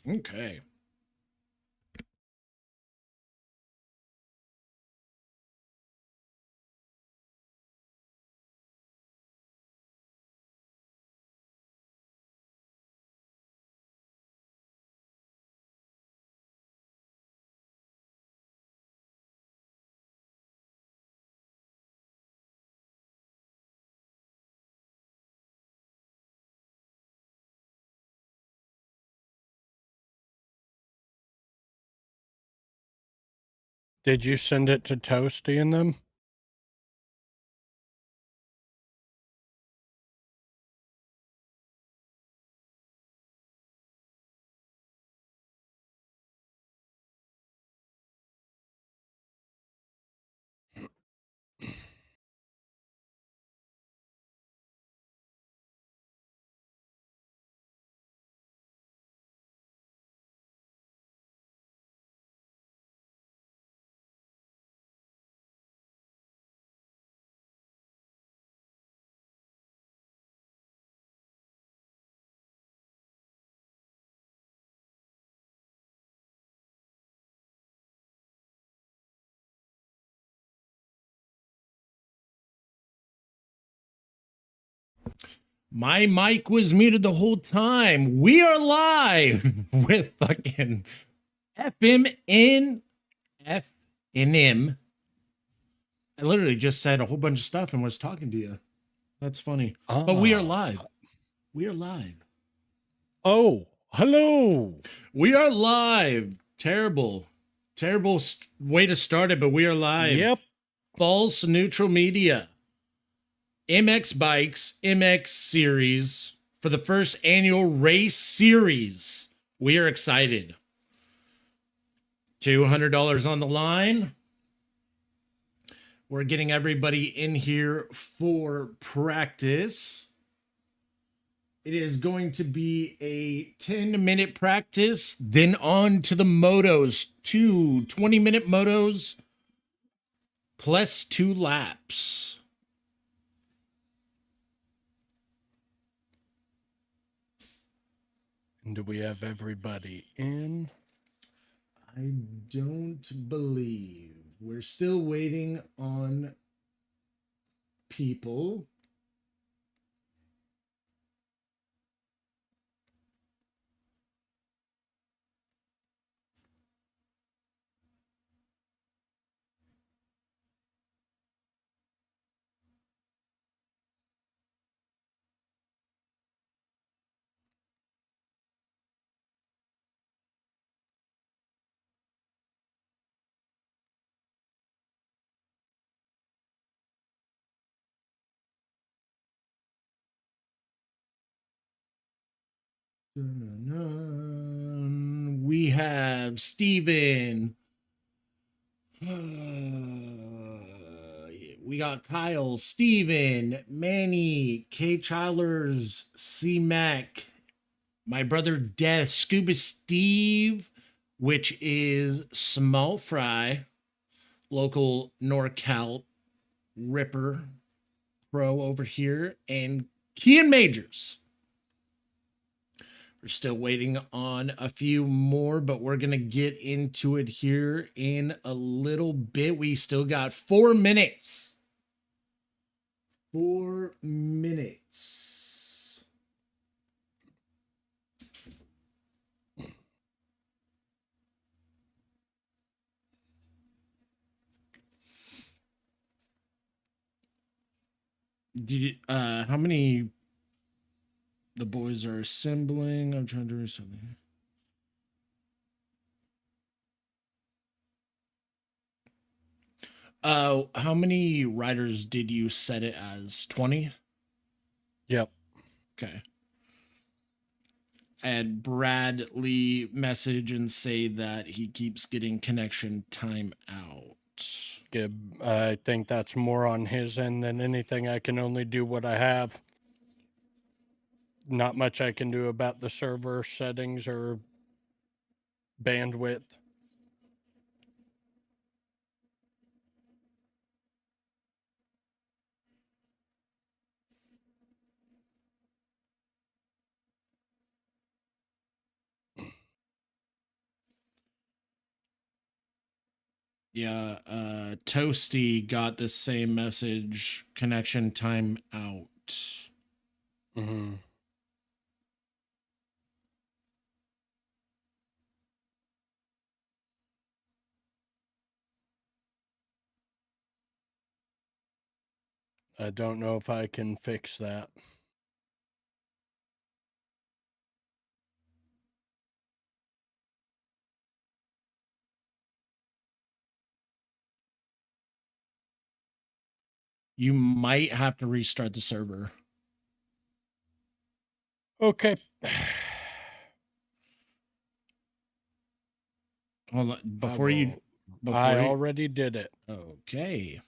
Okay. Did you send it to Toasty and them? My mic was muted the whole time. We are live with fucking FMN FNM. I literally just said a whole bunch of stuff and was talking to you. That's funny. But we are Ah. live. We are live. Oh, hello. We are live. Terrible. Terrible way to start it, but we are live. Yep. False neutral media. MxBikes MX series for the first annual race series. We are excited. $200 on the line. We're getting everybody in here for practice. It is going to be a 10-minute practice, then on to the motos. Two 20-minute motos plus 2 laps. And do we have everybody in? I don't believe. We're still waiting on people. We have Steven. We got Kyle, Steven, Manny, K. Childers, C. Mac, my brother Death, Scuba Steve, which is Small Fry, local NorCal Ripper Pro over here, and Kian Majors. We're still waiting on a few more, but we're going to get into it here in a little bit. We still got 4 minutes. 4 minutes. Did you, how many the boys are assembling? I'm trying to do something. How many riders did you set it as? 20? Yep. Okay. I had Bradley message and say that he keeps getting connection time out. Good. I think that's more on his end than anything. I can only do what I have. Not much I can do about the server settings or bandwidth. Yeah, Toasty got the same message, connection time out. Mm-hmm. I don't know if I can fix that. You might have to restart the server. Okay. Hold on, I already did it. Okay.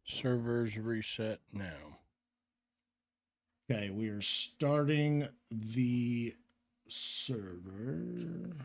Servers reset now. Okay, we are starting the server.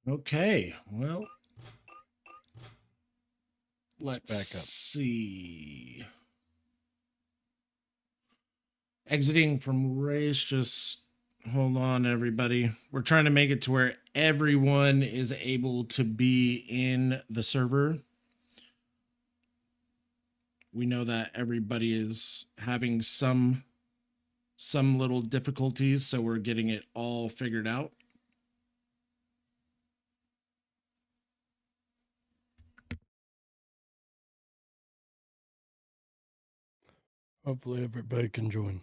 Okay, well, let's back up. see. Exiting from race, just hold on, everybody. We're trying to make it to where everyone is able to be in the server. We know that everybody is having some little difficulties, so we're getting it all figured out. Hopefully everybody can join.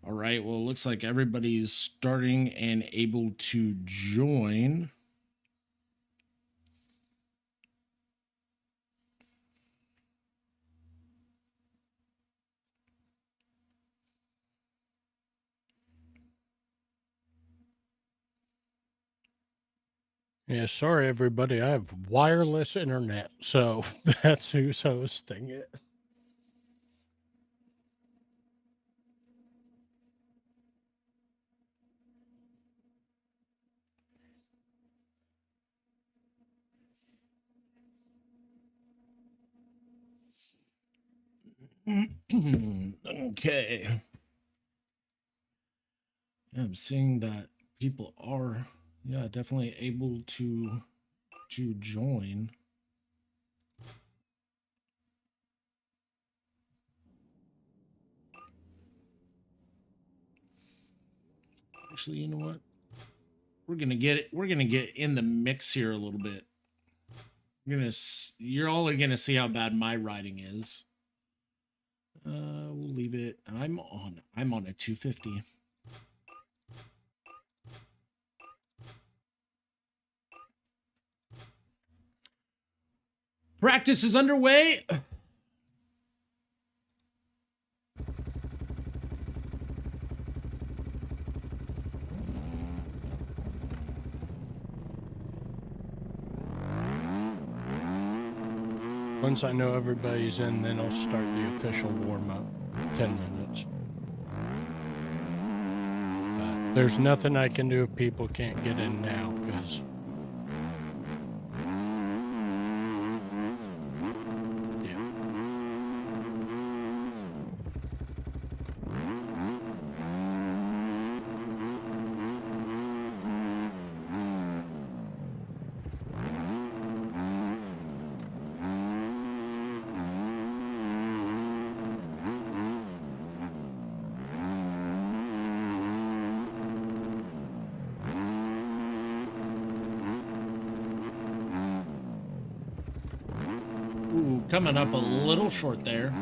All right, well, it looks like everybody's starting and able to join. Yeah, sorry everybody. I have wireless internet, so that's who's hosting it. Okay. Yeah, I'm seeing that people are, yeah, definitely able to join. Actually, you know what? We're gonna get it. We're gonna get in the mix here a little bit. You're all are gonna see how bad my riding is. We'll leave it. I'm on a 250. Practice is underway. Once I know everybody's in, then I'll start the official warm-up, 10 minutes. There's nothing I can do if people can't get in now, because... Ooh, coming up a little short there.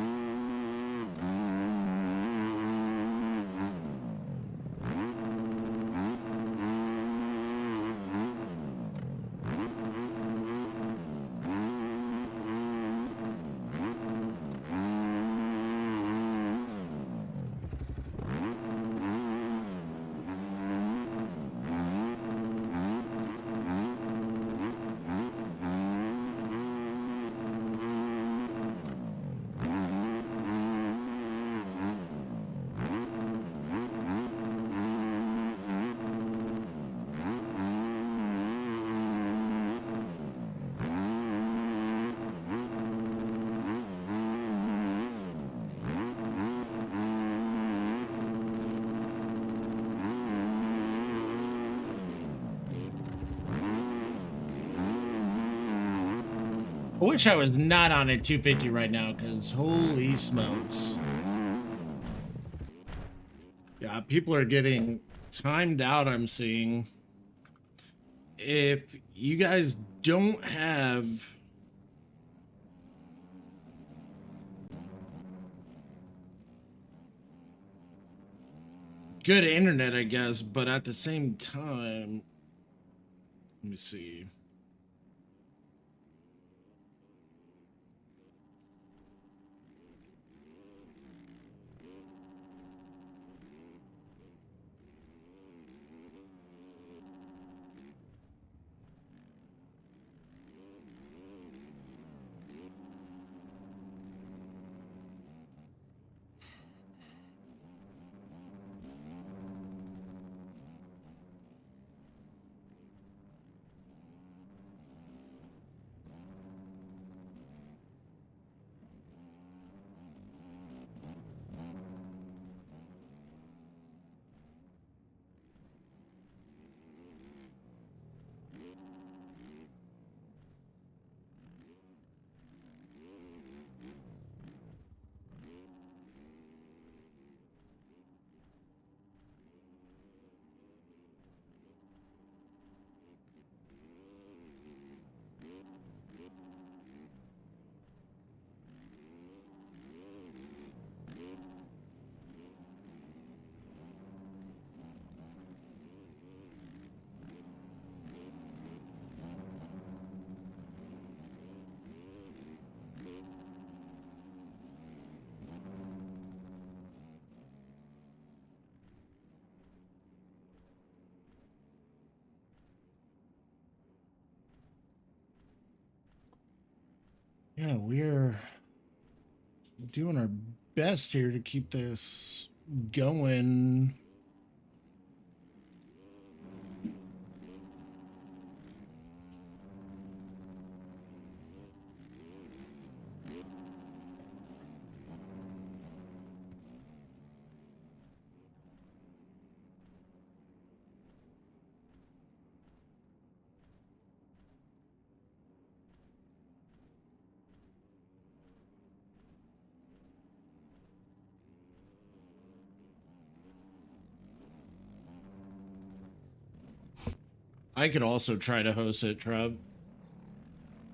I wish I was not on a 250 right now, because holy smokes. Yeah, people are getting timed out, I'm seeing. If you guys don't have good internet, I guess, but at the same time, let me see. Yeah, we're doing our best here to keep this going. I could also try to host it, Trev.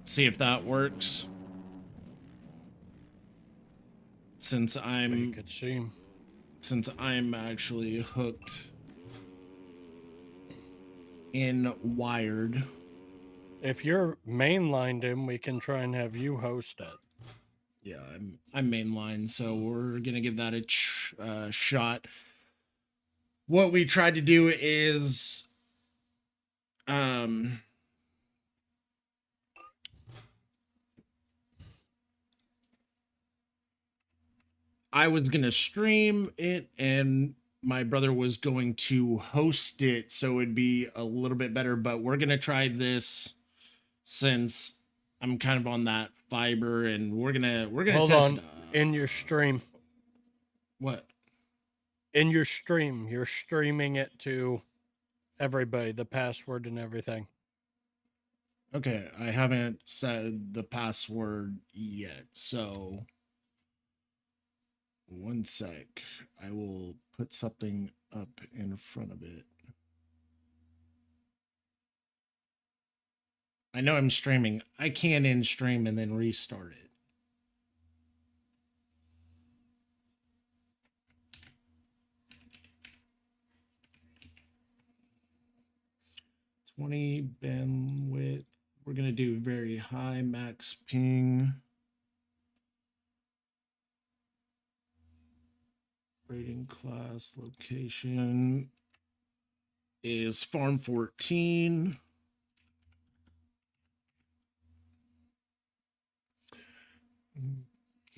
See if that works. Since You I'm could see. actually hooked in wired. If you're mainlined in, we can try and have you host it. Yeah, I'm mainline, so we're gonna give that a shot. What we tried to do is, I was gonna stream it, and my brother was going to host it, so it'd be a little bit better. But we're gonna try this since I'm kind of on that fiber, and we're gonna Hold test on. it. In your stream. What? In your stream, you're streaming it to everybody, the password and everything. Okay, I haven't said the password yet, so one sec. I will put something up in front of it. I know I'm streaming. I can end stream and then restart it. $20 bandwidth. We're gonna do very high max ping. Rating class location is farm 14.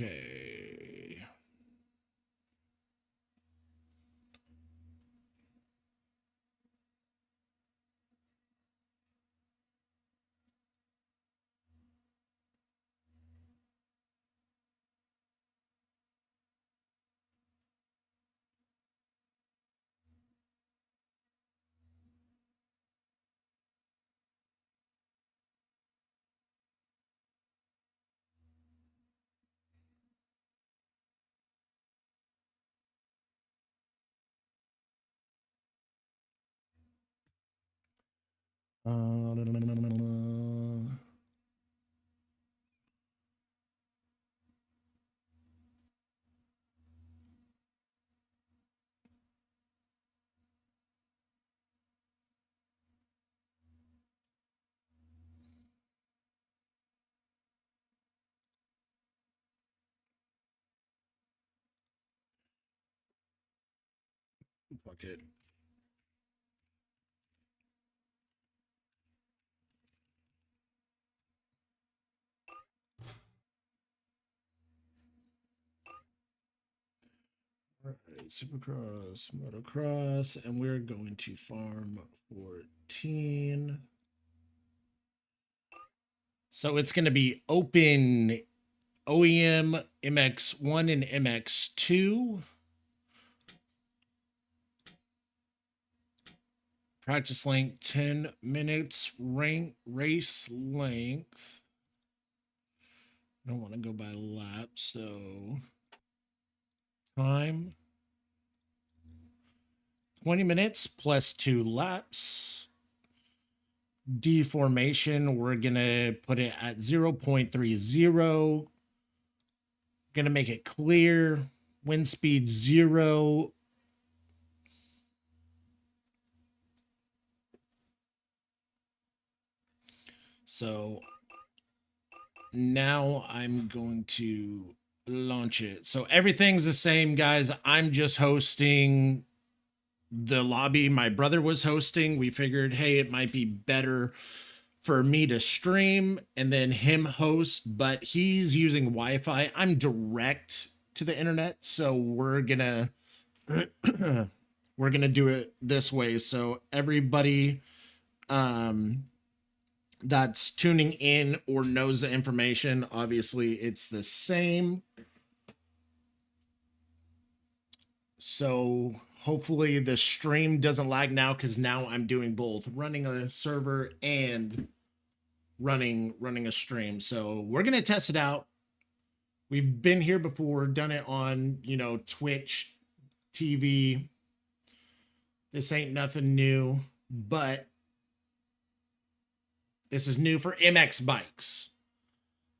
Okay. Fuck it. All right, Supercross, Motocross, and we're going to farm 14. So it's going to be open OEM MX1 and MX2. Practice length 10 minutes. Rank race length. I don't want to go by lap, so time 20 minutes plus 2 laps. Deformation, we're gonna put it at 0.30. Gonna make it clear. Wind speed 0. So now I'm going to launch it. So everything's the same, guys. I'm just hosting the lobby. My brother was hosting. We figured, hey, it might be better for me to stream and then him host, but he's using Wi-Fi. I'm direct to the internet, so we're gonna do it this way. So everybody that's tuning in or knows the information, obviously it's the same. So hopefully the stream doesn't lag now, because now I'm doing both, running a server and running a stream. So we're gonna test it out. We've been here before, done it on, Twitch TV. This ain't nothing new, but This is new for MX bikes.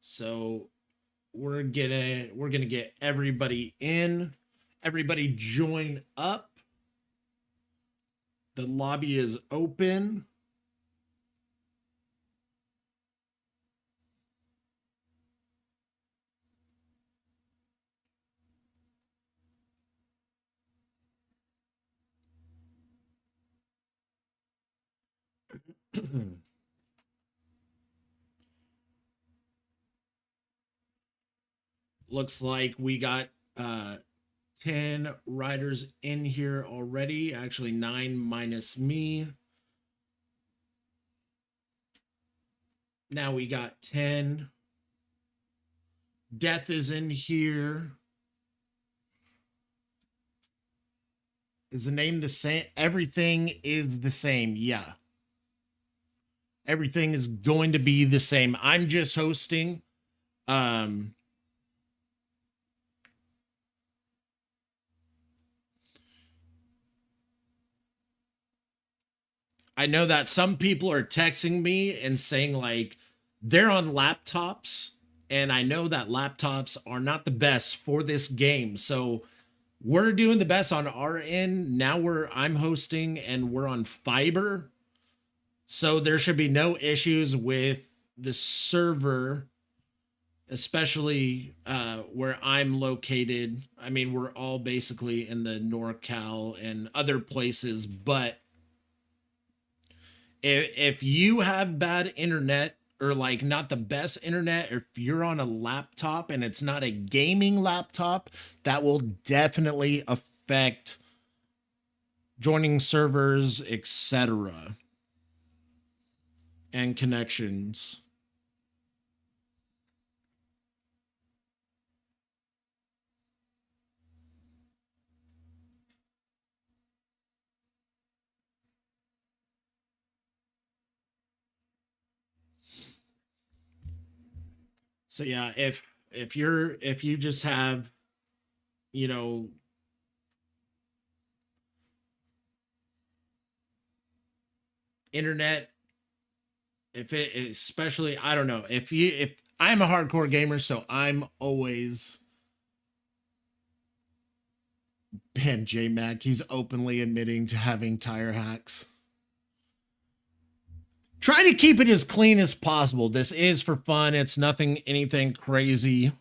So we're gonna get everybody in. Everybody join up. The lobby is open. Looks like we got 10 riders in here already. Actually, 9 minus me. Now we got 10. Death is in here. Is the name the same? Everything is the same. Yeah. Everything is going to be the same. I'm just hosting. I know that some people are texting me and saying like they're on laptops, and I know that laptops are not the best for this game. So we're doing the best on our end. Now I'm hosting and we're on fiber. So there should be no issues with the server, especially where I'm located. I mean, we're all basically in the NorCal and other places, but if you have bad internet or like not the best internet, or if you're on a laptop and it's not a gaming laptop, that will definitely affect joining servers, etc. and connections. So yeah, if you just have, you know, internet, if it especially, I don't know, if I'm a hardcore gamer, so I'm always, bam, J Mac, he's openly admitting to having tire hacks. Try to keep it as clean as possible. This is for fun. It's nothing anything crazy.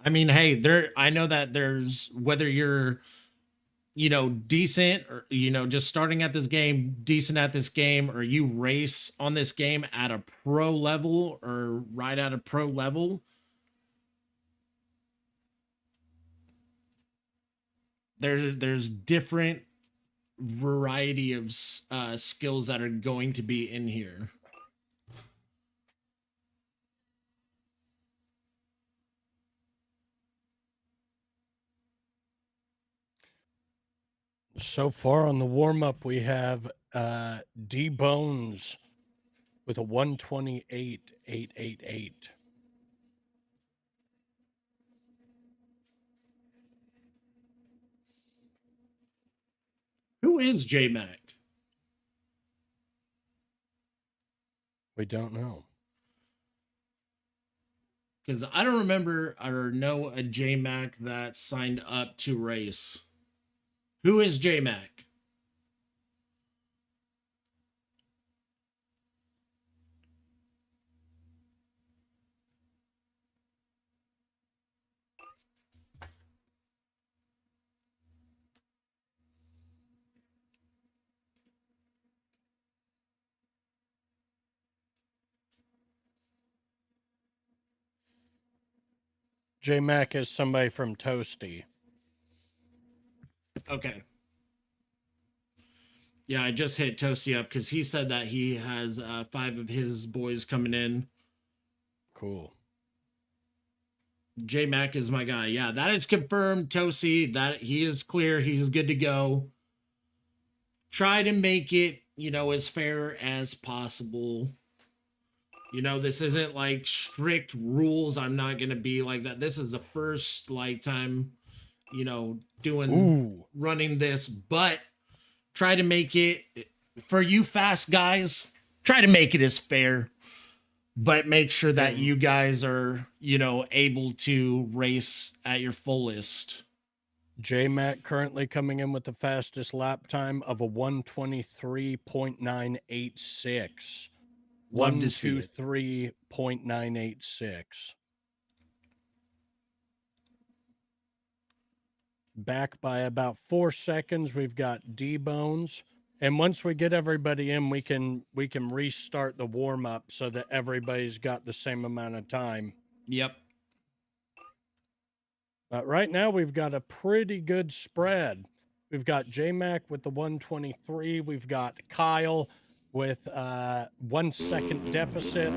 I mean, hey, I know that there's, whether you're, decent, or just starting at this game, decent at this game, or you race on this game at a pro level or right at a pro level, there's different variety of skills that are going to be in here. So far on the warm up, we have D Bones with a 128.888. Who is J Mac? We don't know. Because I don't remember or know a J Mac that signed up to race. Who is J Mac? J Mac is somebody from Toasty. Okay. Yeah, I just hit Toasty up because he said that he has 5 of his boys coming in. Cool. J Mac is my guy. Yeah, that is confirmed. Toasty, that he is clear. He's good to go. Try to make it, as fair as possible. This isn't like strict rules. I'm not gonna be like that. This is the first time, running this, but try to make it for you fast guys. try to make it as fair, but make sure that And you guys are, able to race at your fullest. J-Mac currently coming in with the fastest lap time of a 123.986. Love to see it. 123.986. Back by about 4 seconds, we've got D-Bones. And once we get everybody in, we can restart the warm-up so that everybody's got the same amount of time. Yep. But right now, we've got a pretty good spread. We've got J-Mac with the 123. We've got Kyle with 1 second deficit.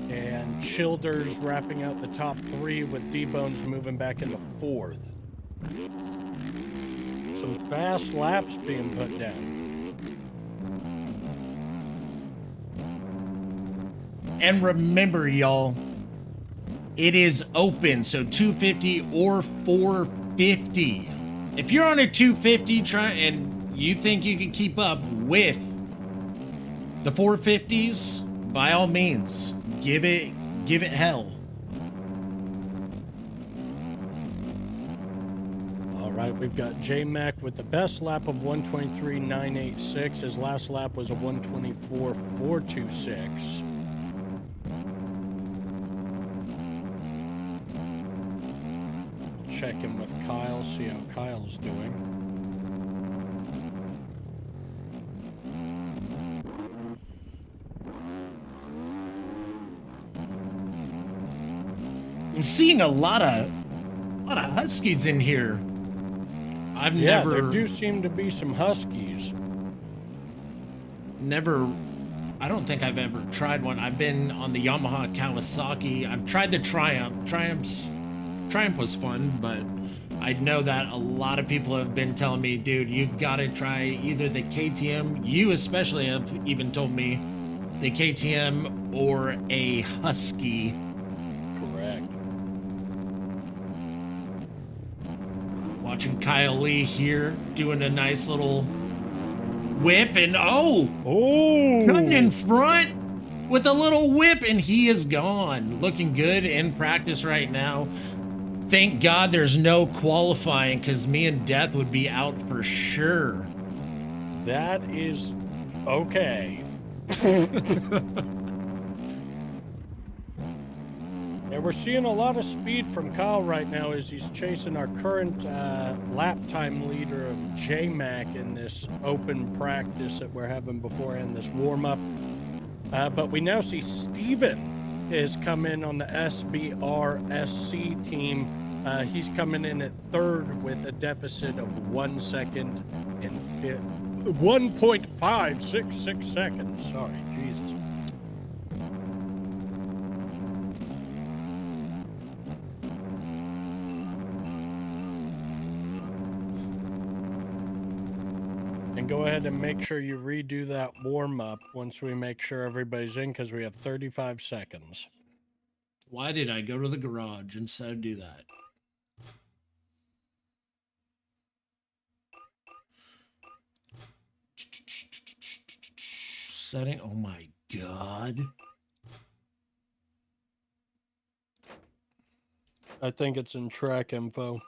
And Childers wrapping out the top 3 with D-Bones moving back into 4th. Some fast laps being put down. And remember, y'all, it is open, so 250 or 450. If you're on a 250 and you think you can keep up with the 450s, by all means, give it hell. All right, we've got J-Mac with the best lap of 123.986. His last lap was a 124.426. Check in with Kyle, see how Kyle's doing. I'm seeing a lot of Huskies in here. There do seem to be some Huskies. I don't think I've ever tried one. I've been on the Yamaha Kawasaki. I've tried the Triumph. Triumph was fun, but I know that a lot of people have been telling me, dude, you gotta try either the KTM. You especially have even told me the KTM or a Husky. Correct. Watching Kyle Lee here doing a nice little whip, and cutting in front with a little whip, and he is gone. Looking good in practice right now. Thank God there's no qualifying, because me and Death would be out for sure. That is okay. And we're seeing a lot of speed from Kyle right now as he's chasing our current lap time leader of J-Mac in this open practice that we're having beforehand, this warm-up. But we now see Steven has come in on the SBR-SC team. He's coming in at 3rd with a deficit of 1 second and 1.566 seconds. Sorry, Jesus. And go ahead and make sure you redo that warm-up once we make sure everybody's in, because we have 35 seconds. Why did I go to the garage instead of do that? Setting. Oh my God. I think it's in track info.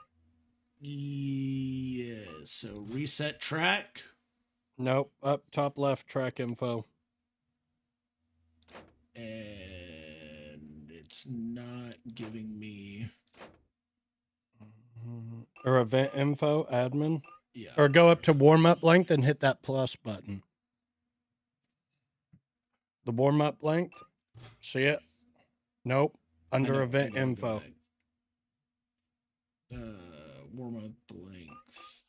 Yeah, so reset track. Nope, up top left, track info. And it's not giving me. Or event info, admin. Yeah. Or go up to warm-up length and hit that plus button. The warm-up length. See it? Nope. Under event info. Warm-up length.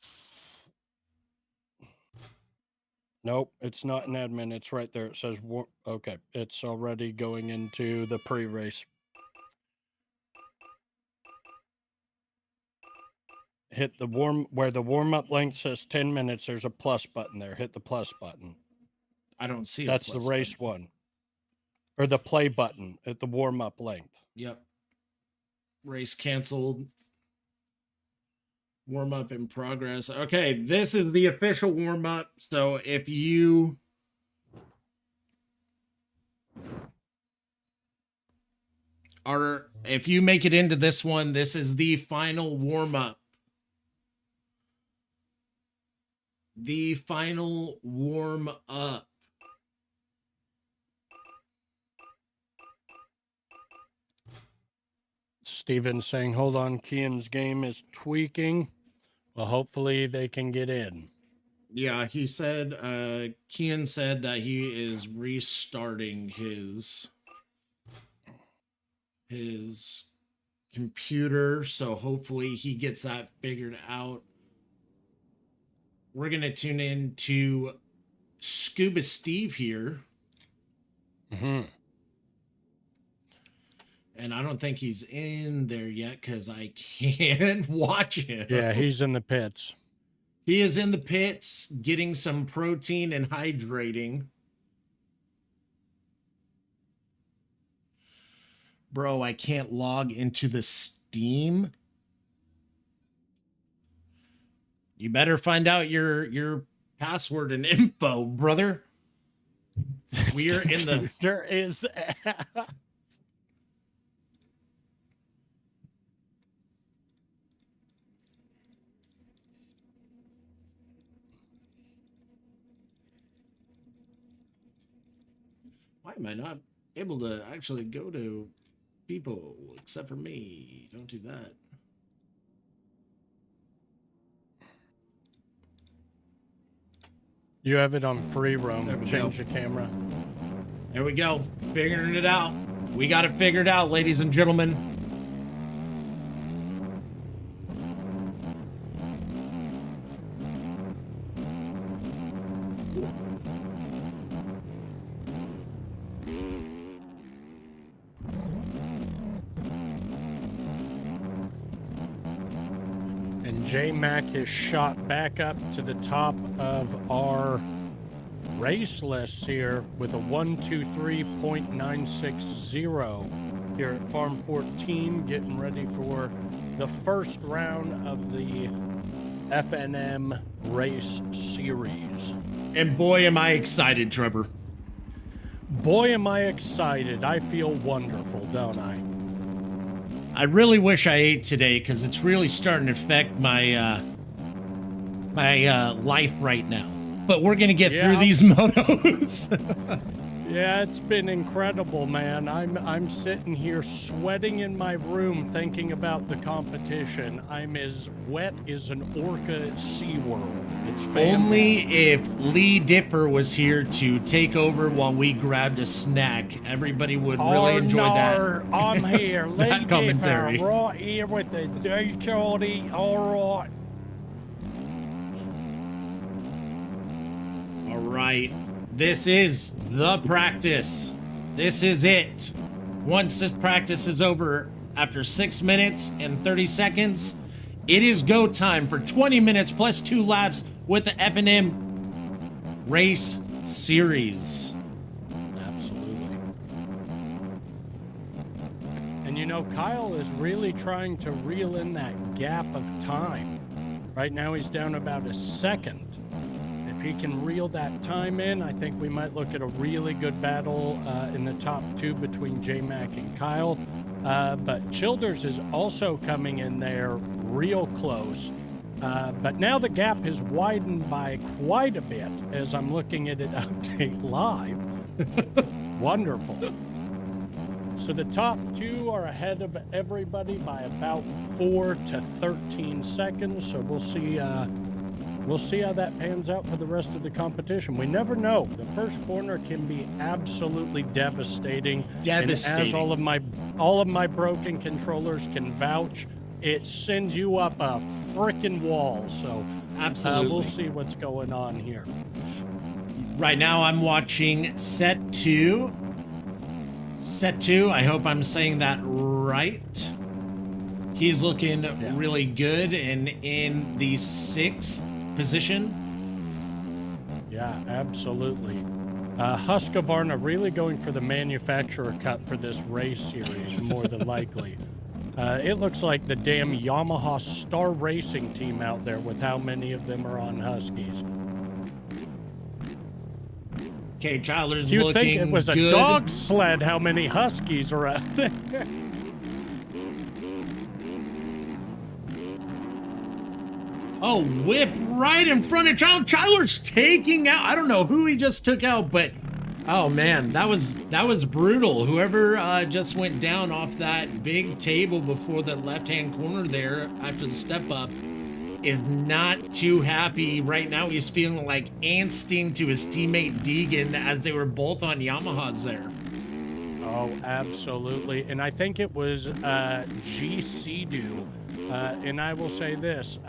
Nope, it's not an admin. It's right there. It says, okay, it's already going into the pre-race. Hit the where the warm-up length says 10 minutes, there's a plus button there. Hit the plus button. I don't see That's the race button. one. Or the play button at the warm-up length. Yep. Race canceled. Warm-up in progress. Okay, this is the official warm-up. So if you if you make it into this one, this is the final warm-up. The final warm-up. Steven saying, hold on, Kian's game is tweaking. Well, hopefully they can get in. Yeah, he said, Kian said that he is restarting his computer, so hopefully he gets that figured out. We're going to tune in to Scuba Steve here. Mm-hmm. And I don't think he's in there yet because I can't watch him. Yeah, he's in the pits. He is in the pits getting some protein and hydrating. Bro, I can't log into the Steam. You better find out your password and info, brother. We're in the... There is... Why am I not able to actually go to people except for me? Don't do that. You have it on free roam. There we Change go. the camera. There we go. Figuring it out. We got it figured out, ladies and gentlemen. And J-Mac is shot back up to the top of our race list here with a 123.960 here at Farm 14, getting ready for the first round of the FNM race series. And boy, am I excited, Trevor. Boy, am I excited. I feel wonderful, don't I? I really wish I ate today because it's really starting to affect my life right now. But we're gonna get through these motos. Yeah, it's been incredible, man. I'm sitting here sweating in my room thinking about the competition. I'm as wet as an orca at SeaWorld. It's fantastic. Only if Lee Dipper was here to take over while we grabbed a snack, everybody would really enjoy that. I'm here, Lee that commentary. Dipper, right here with the Ducati. All right. All right. This is the practice. This is it. Once this practice is over, after 6 minutes and 30 seconds, it is go time for 20 minutes plus 2 laps with the FNM Race Series. Absolutely. And you know, Kyle is really trying to reel in that gap of time. Right now he's down about a second. If he can reel that time in, I think we might look at a really good battle in the top 2 between J-Mac and Kyle. But Childers is also coming in there real close. But now the gap has widened by quite a bit as I'm looking at it update live. Wonderful. So the top 2 are ahead of everybody by about 4 to 13 seconds. So we'll see how that pans out for the rest of the competition. We never know. The first corner can be absolutely devastating. Devastating. And as all of my broken controllers can vouch, it sends you up a frickin' wall. So Absolutely. We'll see what's going on here. Right now I'm watching set 2. Set 2, I hope I'm saying that right. He's looking really good and in the 6th position. Yeah, absolutely. Husqvarna really going for the manufacturer cut for this race series, more than likely. It looks like the damn Yamaha Star Racing team out there with how many of them are on Huskies. Okay, Tyler's You'd looking think it was a good. dog sled how many Huskies are out there. Oh, whip right in front of Tyler. Tyler's taking out. I don't know who he just took out, but oh man, that was brutal. Whoever just went down off that big table before the left-hand corner there after the step up is not too happy right now. He's feeling like ansting to his teammate Deegan as they were both on Yamahas there. Oh, absolutely. And I think it was GC and I will say this,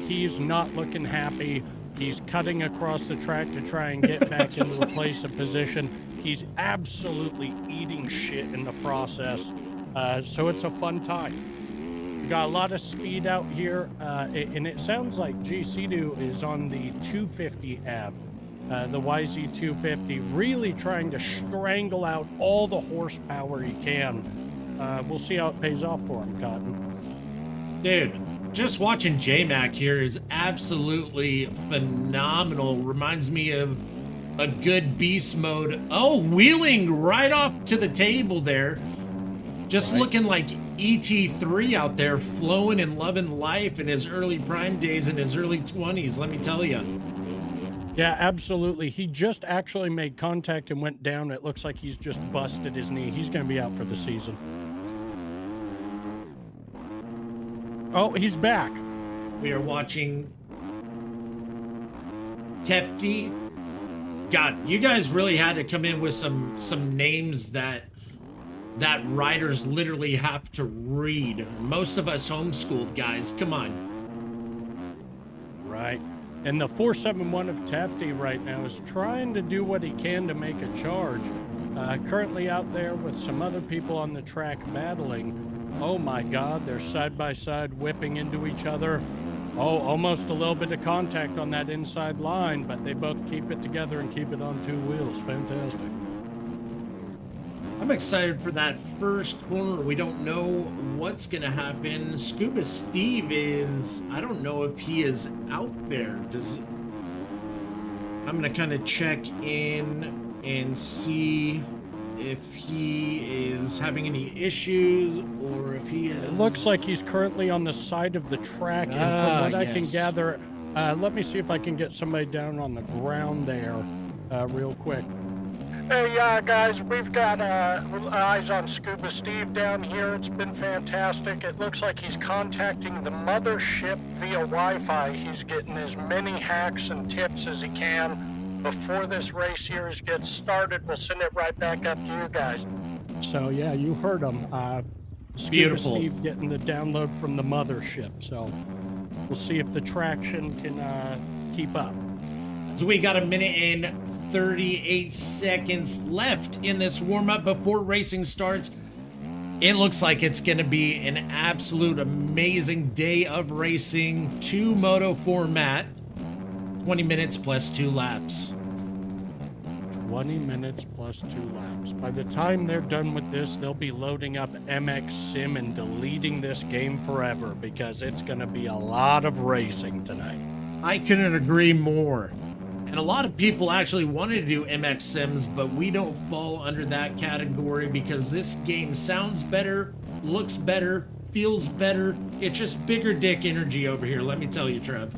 he's not looking happy. He's cutting across the track to try and get back into the place of position. He's absolutely eating shit in the process. So it's a fun time. We got a lot of speed out here, and it sounds like GC is on the 250 Av. The YZ250, really trying to strangle out all the horsepower he can. We'll see how it pays off for him, Cotton. Dude, just watching J-Mac here is absolutely phenomenal. Reminds me of a good beast mode. Oh, wheeling right off to the table there. Just looking like ET3 out there, flowing and loving life in his early prime days, in his early 20s, let me tell you. Yeah, absolutely. He just actually made contact and went down. It looks like he's just busted his knee. He's going to be out for the season. Oh, he's back. We are watching Tefty. God, you guys really had to come in with some names that riders literally have to read. Most of us homeschooled guys. Come on. Right. And the 471 of Tefty right now is trying to do what he can to make a charge. Currently out there with some other people on the track battling. Oh my God, they're side by side whipping into each other. Oh, almost a little bit of contact on that inside line, but they both keep it together and keep it on two wheels. Fantastic. I'm excited for that first corner. We don't know what's going to happen. Scuba Steve is, I don't know if he is out there. I'm going to kind of check in and see if he is having any issues or if he is... It looks like he's currently on the side of the track, and from what I can gather, let me see if I can get somebody down on the ground there real quick. Hey, guys, we've got eyes on Scuba Steve down here. It's been fantastic. It looks like he's contacting the mothership via Wi-Fi. He's getting as many hacks and tips as he can. Before this race here gets started, we'll send it right back up to you guys. So, yeah, you heard him. Beautiful. Steve getting the download from the mothership. So we'll see if the traction can keep up. So we got a minute and 38 seconds left in this warm-up before racing starts. It looks like it's going to be an absolute amazing day of racing. 2 moto format, 20 minutes plus 2 laps. 20 minutes plus 2 laps. By the time they're done with this, they'll be loading up MX Sim and deleting this game forever because it's going to be a lot of racing tonight. I couldn't agree more. And a lot of people actually wanted to do MX Sims, but we don't fall under that category because this game sounds better, looks better, feels better. It's just bigger dick energy over here, let me tell you, Trev.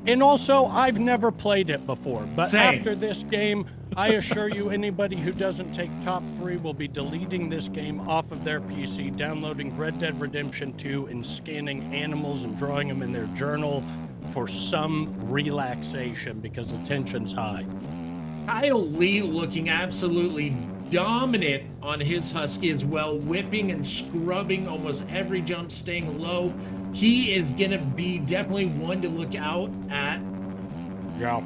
And also, I've never played it before, but Same. after this game, I assure you anybody who doesn't take top 3 will be deleting this game off of their PC, downloading Red Dead Redemption 2 and scanning animals and drawing them in their journal for some relaxation because the tension's high. Kyle Lee looking absolutely dominant on his Husky as well, whipping and scrubbing almost every jump, staying low. He is going to be definitely one to look out at. Yeah.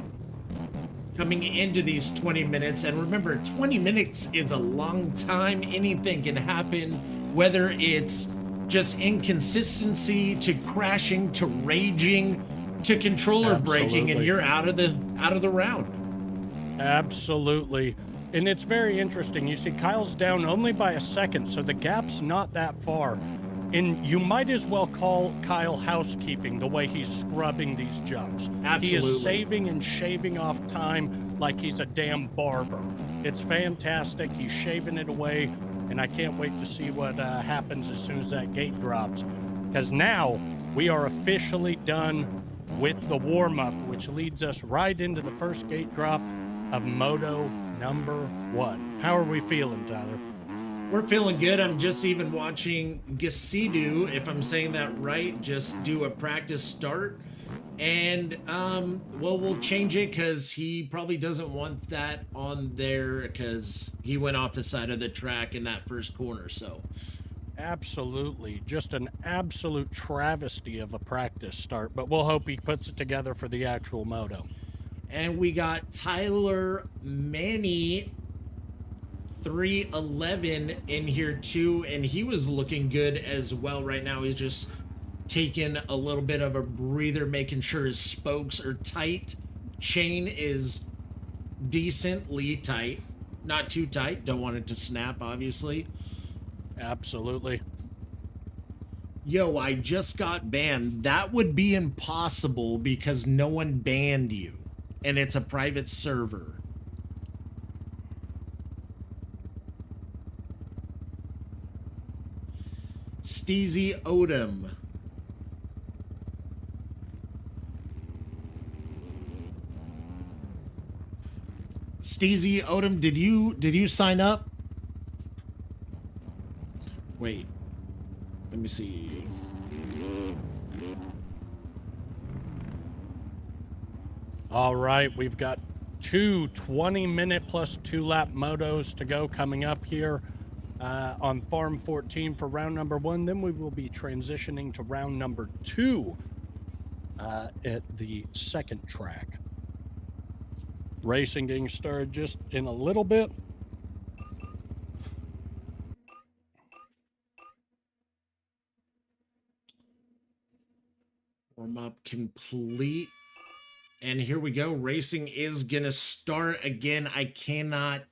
Coming into these 20 minutes. And remember, 20 minutes is a long time. Anything can happen, whether it's just inconsistency to crashing to raging to controller breaking, and you're out of the round. Absolutely. And it's very interesting. You see Kyle's down only by a second, so the gap's not that far. And you might as well call Kyle housekeeping the way he's scrubbing these jumps. Absolutely. He is saving and shaving off time like he's a damn barber. It's fantastic. He's shaving it away, and I can't wait to see what happens as soon as that gate drops. Because now we are officially done with the warm-up, which leads us right into the first gate drop of Moto number 1. How are we feeling, Tyler? We're feeling good. I'm just even watching Gasidu, if I'm saying that right, just do a practice start. And, well, we'll change it because he probably doesn't want that on there because he went off the side of the track in that first corner, so. Absolutely. Just an absolute travesty of a practice start, but we'll hope he puts it together for the actual moto. And we got Tyler Manny 311 in here too, and he was looking good as well. Right now he's just taking a little bit of a breather, making sure his spokes are tight, chain is decently tight, not too tight, don't want it to snap obviously. Absolutely. Yo, I just got banned. That would be impossible because no one banned you and it's a private server. Steezy Odom. Steezy Odom, did you sign up? Wait. Let me see. All right, we've got two 20-minute plus 2-lap motos to go coming up here on Farm 14 for round number 1. Then we will be transitioning to round number 2 at the second track. Racing getting started just in a little bit. Warm up complete. And here we go. Racing is going to start again. I cannot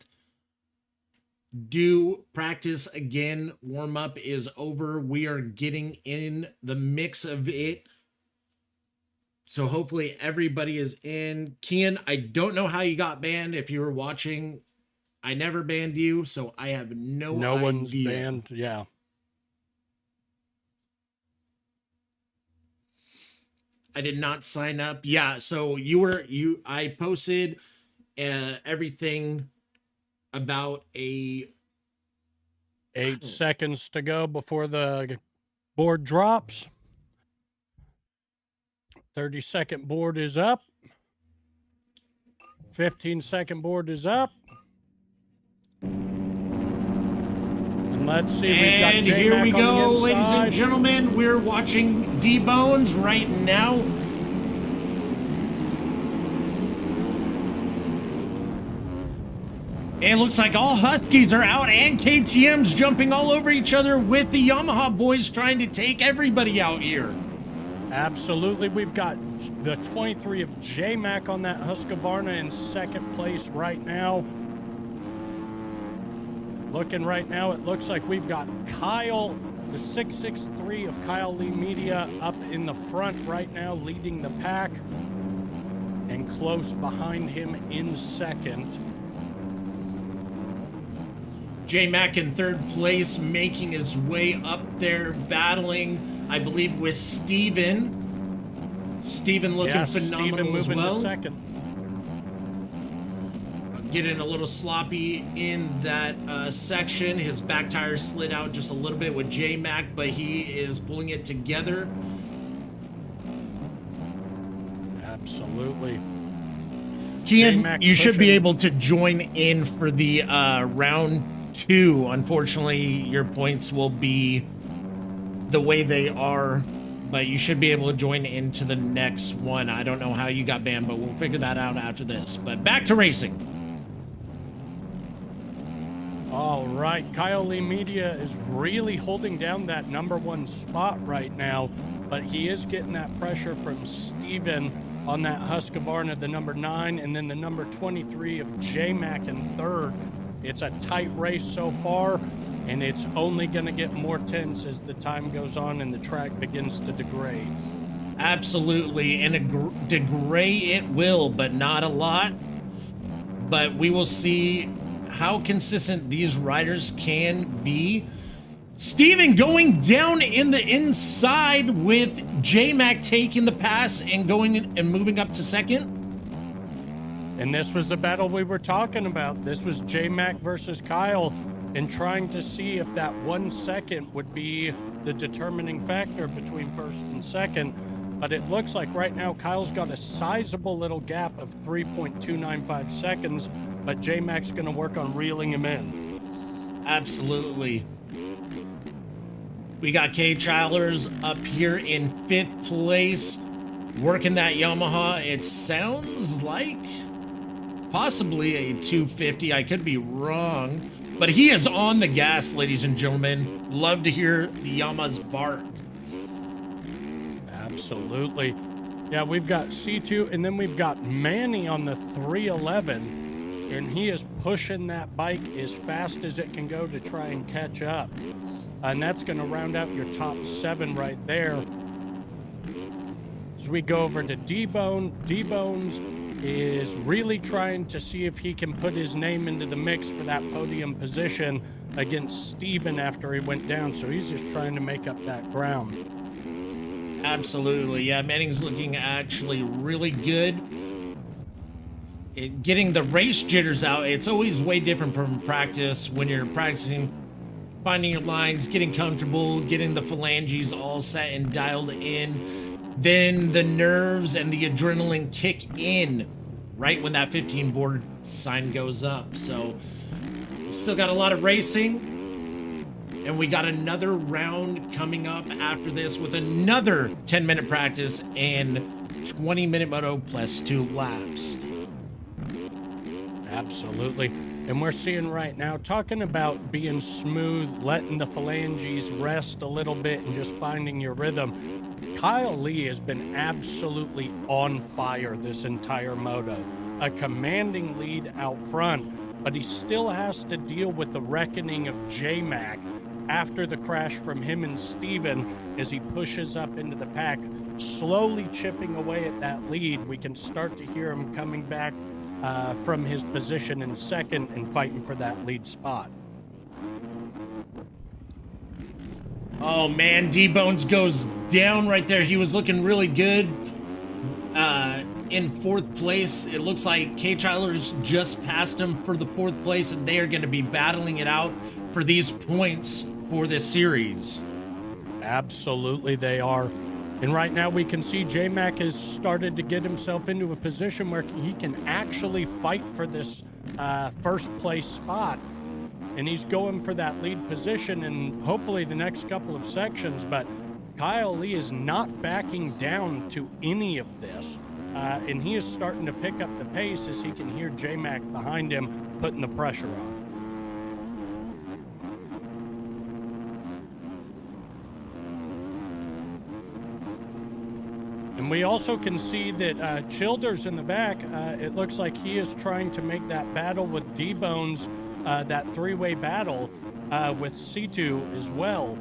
do practice again. Warm up is over. We are getting in the mix of it. So hopefully everybody is in. Kian, I don't know how you got banned. If you were watching, I never banned you, so I have no idea. No one's banned, yeah. I did not sign up. Yeah, so I posted everything about 8 seconds to go before the board drops. 30-second board is up. 15-second board is up. And let's see. And here we go, ladies and gentlemen. We're watching D-Bones right now. And it looks like all Huskies are out and KTM's jumping all over each other with the Yamaha boys trying to take everybody out here. Absolutely. We've got the 23 of J-Mac on that Husqvarna in second place right now. Looking right now, it looks like we've got Kyle, the 663 of Kyle Lee Media, up in the front right now, leading the pack. And close behind him in second. J-Mac in third place, making his way up there, battling, I believe, with Steven. Steven looking phenomenal as well. To second. Getting a little sloppy in that section. His back tire slid out just a little bit with J-Mac, but he is pulling it together. Absolutely. Kian, you should be able to join in for the round 2. Unfortunately, your points will be the way they are, but you should be able to join into the next one. I don't know how you got banned, but we'll figure that out after this. But back to racing. All right, Kyle Lee Media is really holding down that number 1 spot right now, but he is getting that pressure from Steven on that Husqvarna, the number 9, and then the number 23 of J-Mac in third. It's a tight race so far, and it's only going to get more tense as the time goes on and the track begins to degrade. Absolutely, and degrade it will, but not a lot. But we will see how consistent these riders can be. Steven going down in the inside with J-Mac taking the pass and going and moving up to second. And this was the battle we were talking about. This was J-Mac versus Kyle, and trying to see if that 1 second would be the determining factor between first and second. But it looks like right now Kyle's got a sizable little gap of 3.295 seconds, but J-Mac's going to work on reeling him in. Absolutely. We got K Childers up here in 5th place, working that Yamaha. It sounds like possibly a 250. I could be wrong, but he is on the gas, ladies and gentlemen. Love to hear the Yamaha's bark. Absolutely. Yeah, we've got C2, and then we've got Manny on the 311, and he is pushing that bike as fast as it can go to try and catch up. And that's going to round out your top 7 right there. As we go over to D-Bone, D-Bones is really trying to see if he can put his name into the mix for that podium position against Steven after he went down. So he's just trying to make up that ground. Absolutely. Yeah, Manning's looking actually really good. Getting the race jitters out, it's always way different from practice when you're practicing, finding your lines, getting comfortable, getting the phalanges all set and dialed in. Then the nerves and the adrenaline kick in right when that 15 board sign goes up. So we still got a lot of racing, and we got another round coming up after this with another 10-minute practice and 20-minute moto plus 2 laps. Absolutely. And we're seeing right now, talking about being smooth, letting the phalanges rest a little bit and just finding your rhythm. Kyle Lee has been absolutely on fire this entire moto. A commanding lead out front, but he still has to deal with the reckoning of J-Mac after the crash from him and Steven as he pushes up into the pack, slowly chipping away at that lead. We can start to hear him coming back from his position in second and fighting for that lead spot. Oh man, D-Bones goes down right there. He was looking really good in 4th place. It looks like K-Childers just passed him for the 4th place, and they are going to be battling it out for these points for this series. Absolutely they are. And right now we can see J-Mac has started to get himself into a position where he can actually fight for this first place spot. And he's going for that lead position and hopefully the next couple of sections. But Kyle Lee is not backing down to any of this. And he is starting to pick up the pace as he can hear J-Mac behind him putting the pressure on. And we also can see that Childers in the back, it looks like he is trying to make that battle with D-Bones, that 3-way battle with C2 as well.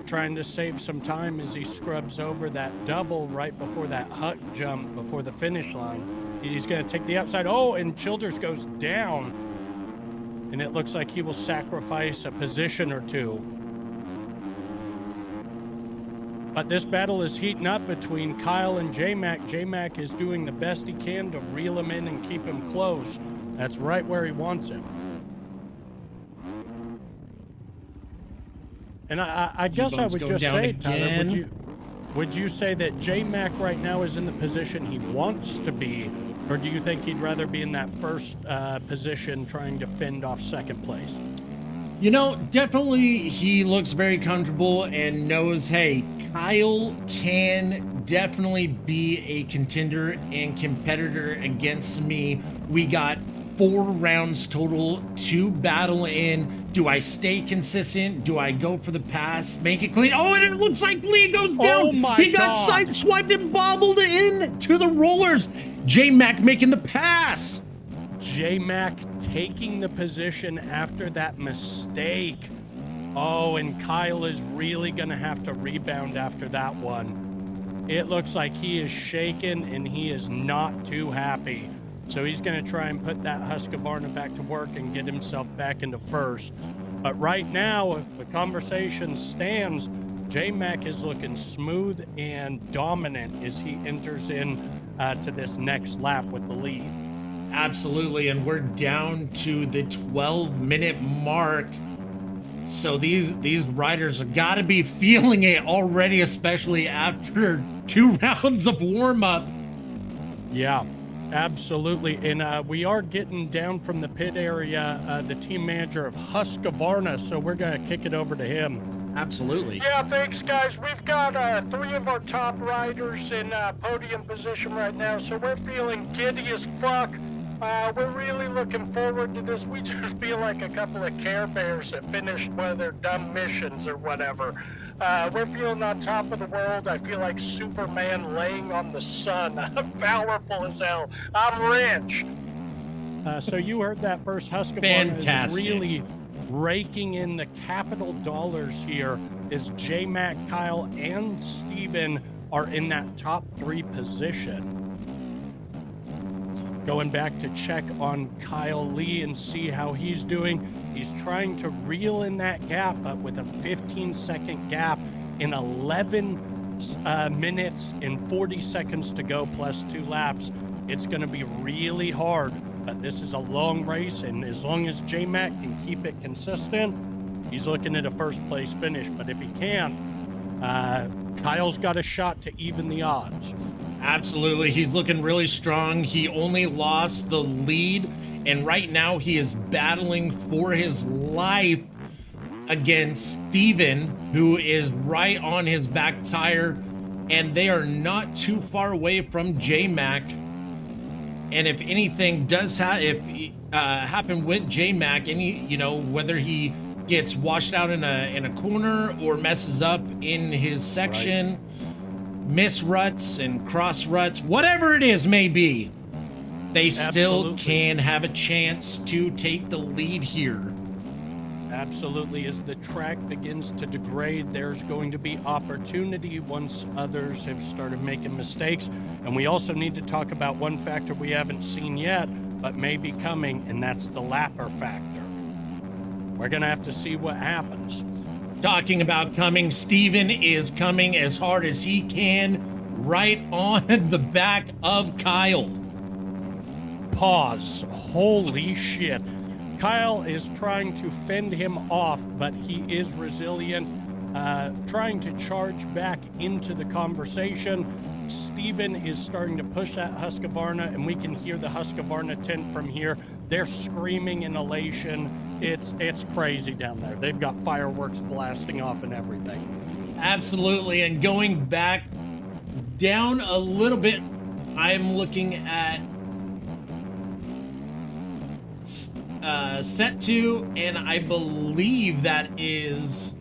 Trying to save some time as he scrubs over that double right before that hut jump before the finish line. He's going to take the outside. Oh, and Childers goes down. And it looks like he will sacrifice a position or two. But this battle is heating up between Kyle and J-Mac. J-Mac is doing the best he can to reel him in and keep him close. That's right where he wants him. And I guess I would just say, Tyler, would you say that J-Mac right now is in the position he wants to be, or do you think he'd rather be in that first position trying to fend off second place? You know, definitely he looks very comfortable and knows, hey, Kyle can definitely be a contender and competitor against me. We got 4 rounds total to battle in. Do I stay consistent? Do I go for the pass? Make it clean? Oh, and it looks like Lee goes down. Oh my he got God. sideswiped and bobbled in to the rollers. J-Mac making the pass. J-Mac taking the position after that mistake. Oh, and Kyle is really going to have to rebound after that one. It looks like he is shaken and he is not too happy. So he's going to try and put that Husqvarna back to work and get himself back into first. But right now, the conversation stands. J-Mac is looking smooth and dominant as he enters in to this next lap with the lead. Absolutely, and we're down to the 12-minute mark. So these riders have got to be feeling it already, especially after 2 rounds of warm-up. Yeah, absolutely. And we are getting down from the pit area, the team manager of Husqvarna, so we're going to kick it over to him. Absolutely. Yeah, thanks, guys. We've got 3 of our top riders in podium position right now, so we're feeling giddy as fuck. We're really looking forward to this. We just feel like a couple of Care Bears that finished one of their dumb missions or whatever. We're feeling on top of the world. I feel like Superman laying on the sun. I'm powerful as hell. I'm rich. So you heard that first. Husqvarna Fantastic. is really raking in the capital dollars here as J-Mac, Kyle, and Steven are in that top 3 position. Going back to check on Kyle Lee and see how he's doing. He's trying to reel in that gap, but with a 15-second gap in 11 minutes and 40 seconds to go plus 2 laps, it's going to be really hard. But this is a long race, and as long as J-Mac can keep it consistent, he's looking at a first-place finish. But if he can't, Kyle's got a shot to even the odds. Absolutely. He's looking really strong. He only lost the lead, and right now he is battling for his life against Steven, who is right on his back tire, and they are not too far away from J-Mac. And if anything does happen with J-Mac, whether he gets washed out in a corner or messes up in his section, right, miss ruts and cross ruts, whatever it is may be, they still can have a chance to take the lead here. Absolutely. As the track begins to degrade, there's going to be opportunity once others have started making mistakes. And we also need to talk about one factor we haven't seen yet, but may be coming, and that's the lapper factor. We're going to have to see what happens. Talking about coming, Steven is coming as hard as he can right on the back of Kyle. Pause. Holy shit. Kyle is trying to fend him off, but he is resilient, trying to charge back into the conversation. Steven is starting to push that Husqvarna, and we can hear the Husqvarna tent from here. They're screaming in elation. It's crazy down there. They've got fireworks blasting off and everything. Absolutely. And going back down a little bit, I'm looking at set 2, and I believe that is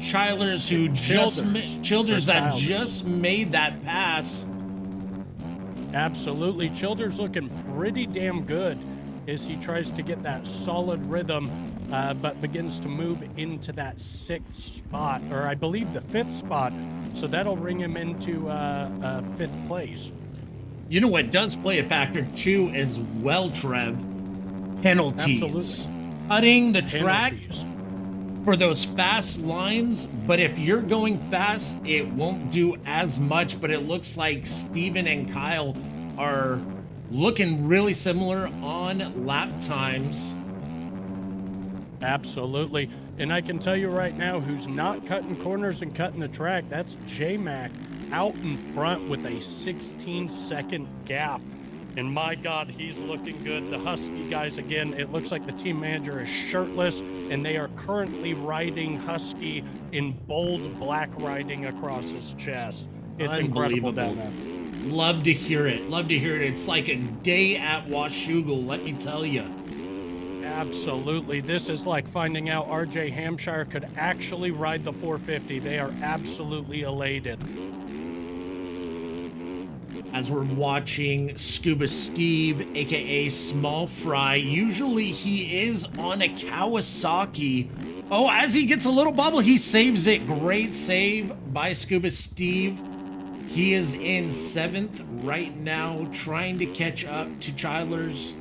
Childers who Childers that just made that pass. Absolutely. Childers looking pretty damn good as he tries to get that solid rhythm, but begins to move into that 6th spot, or I believe the 5th spot. So that'll bring him into 5th place. You know what does play a factor too as well, Trev? Penalties. Absolutely. Cutting the track for those fast lines, but if you're going fast, it won't do as much. But it looks like Steven and Kyle are looking really similar on lap times. Absolutely. And I can tell you right now, who's not cutting corners and cutting the track, that's J-Mac out in front with a 16-second gap. And my God, he's looking good. The Husky guys, again, it looks like the team manager is shirtless, and they are currently riding Husky in bold black writing across his chest. It's incredible down there. Love to hear it. Love to hear it. It's like a day at Washougal, let me tell you. Absolutely. This is like finding out RJ Hampshire could actually ride the 450. They are absolutely elated. As we're watching Scuba Steve, aka Small Fry, usually he is on a Kawasaki. Oh, as he gets a little bubble, he saves it. Great save by Scuba Steve. He is in 7th right now, trying to catch up to Childers.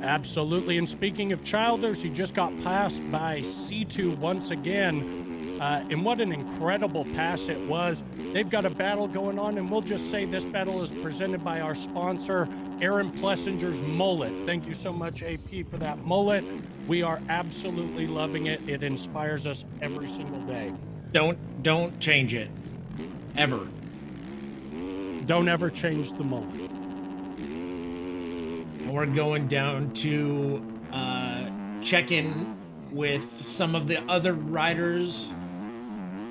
Absolutely. And speaking of Childers, he just got passed by C2 once again. And what an incredible pass it was. They've got a battle going on, and we'll just say this battle is presented by our sponsor, Aaron Plessinger's mullet. Thank you so much, AP, for that mullet. We are absolutely loving it. It inspires us every single day. Don't change it. Ever. Don't ever change the mullet. We're going down to check in with some of the other riders.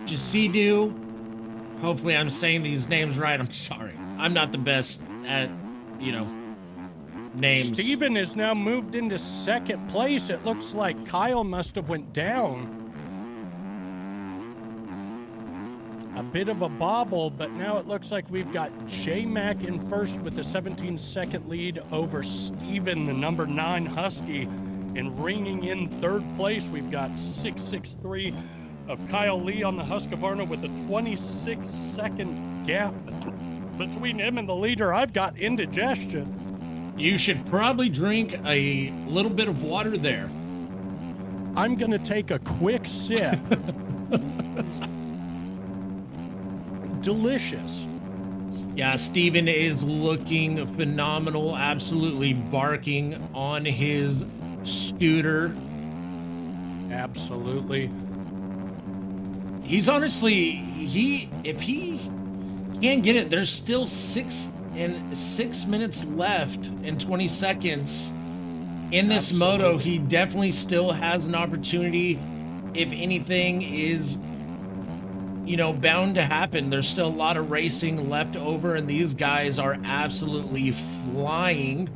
Jasidu. Hopefully I'm saying these names right. I'm sorry. I'm not the best at, names. Steven has now moved into second place. It looks like Kyle must have went down. A bit of a bobble, but now it looks like we've got J-Mac in first with a 17-second lead over Steven, the number 9 Husky. And ringing in third place, we've got 663 of Kyle Lee on the Husqvarna with a 26-second gap between him and the leader. I've got indigestion. You should probably drink a little bit of water there. I'm gonna take a quick sip. Delicious. Yeah, Steven is looking phenomenal, absolutely barking on his scooter. Absolutely. He's honestly, if he can't get it, there's still 6 minutes left and 20 seconds in this moto. He definitely still has an opportunity. If anything is, bound to happen. There's still a lot of racing left over, and these guys are absolutely flying.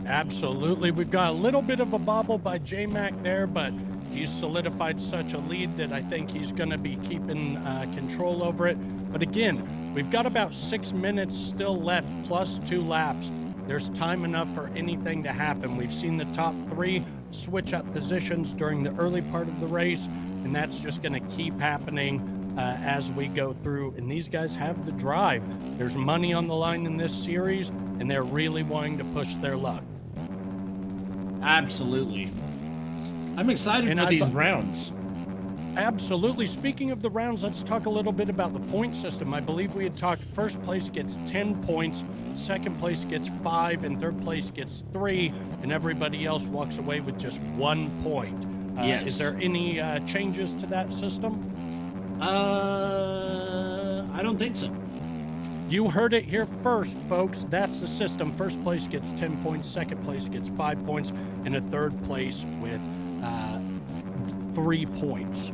Absolutely. We've got a little bit of a bobble by J-Mac there, but he's solidified such a lead that I think he's going to be keeping control over it. But again, we've got about 6 minutes still left, plus 2 laps. There's time enough for anything to happen. We've seen the top 3 switch up positions during the early part of the race, and that's just going to keep happening as we go through. And these guys have the drive. There's money on the line in this series, and they're really wanting to push their luck. Absolutely. I'm excited for these rounds. Absolutely. Speaking of the rounds, let's talk a little bit about the point system. I believe we had talked first place gets 10 points, second place gets 5, and third place gets 3, and everybody else walks away with just 1 point. Yes. Is there any changes to that system? I don't think so. You heard it here first, folks. That's the system. First place gets 10 points, second place gets 5 points, and a third place with 3 points.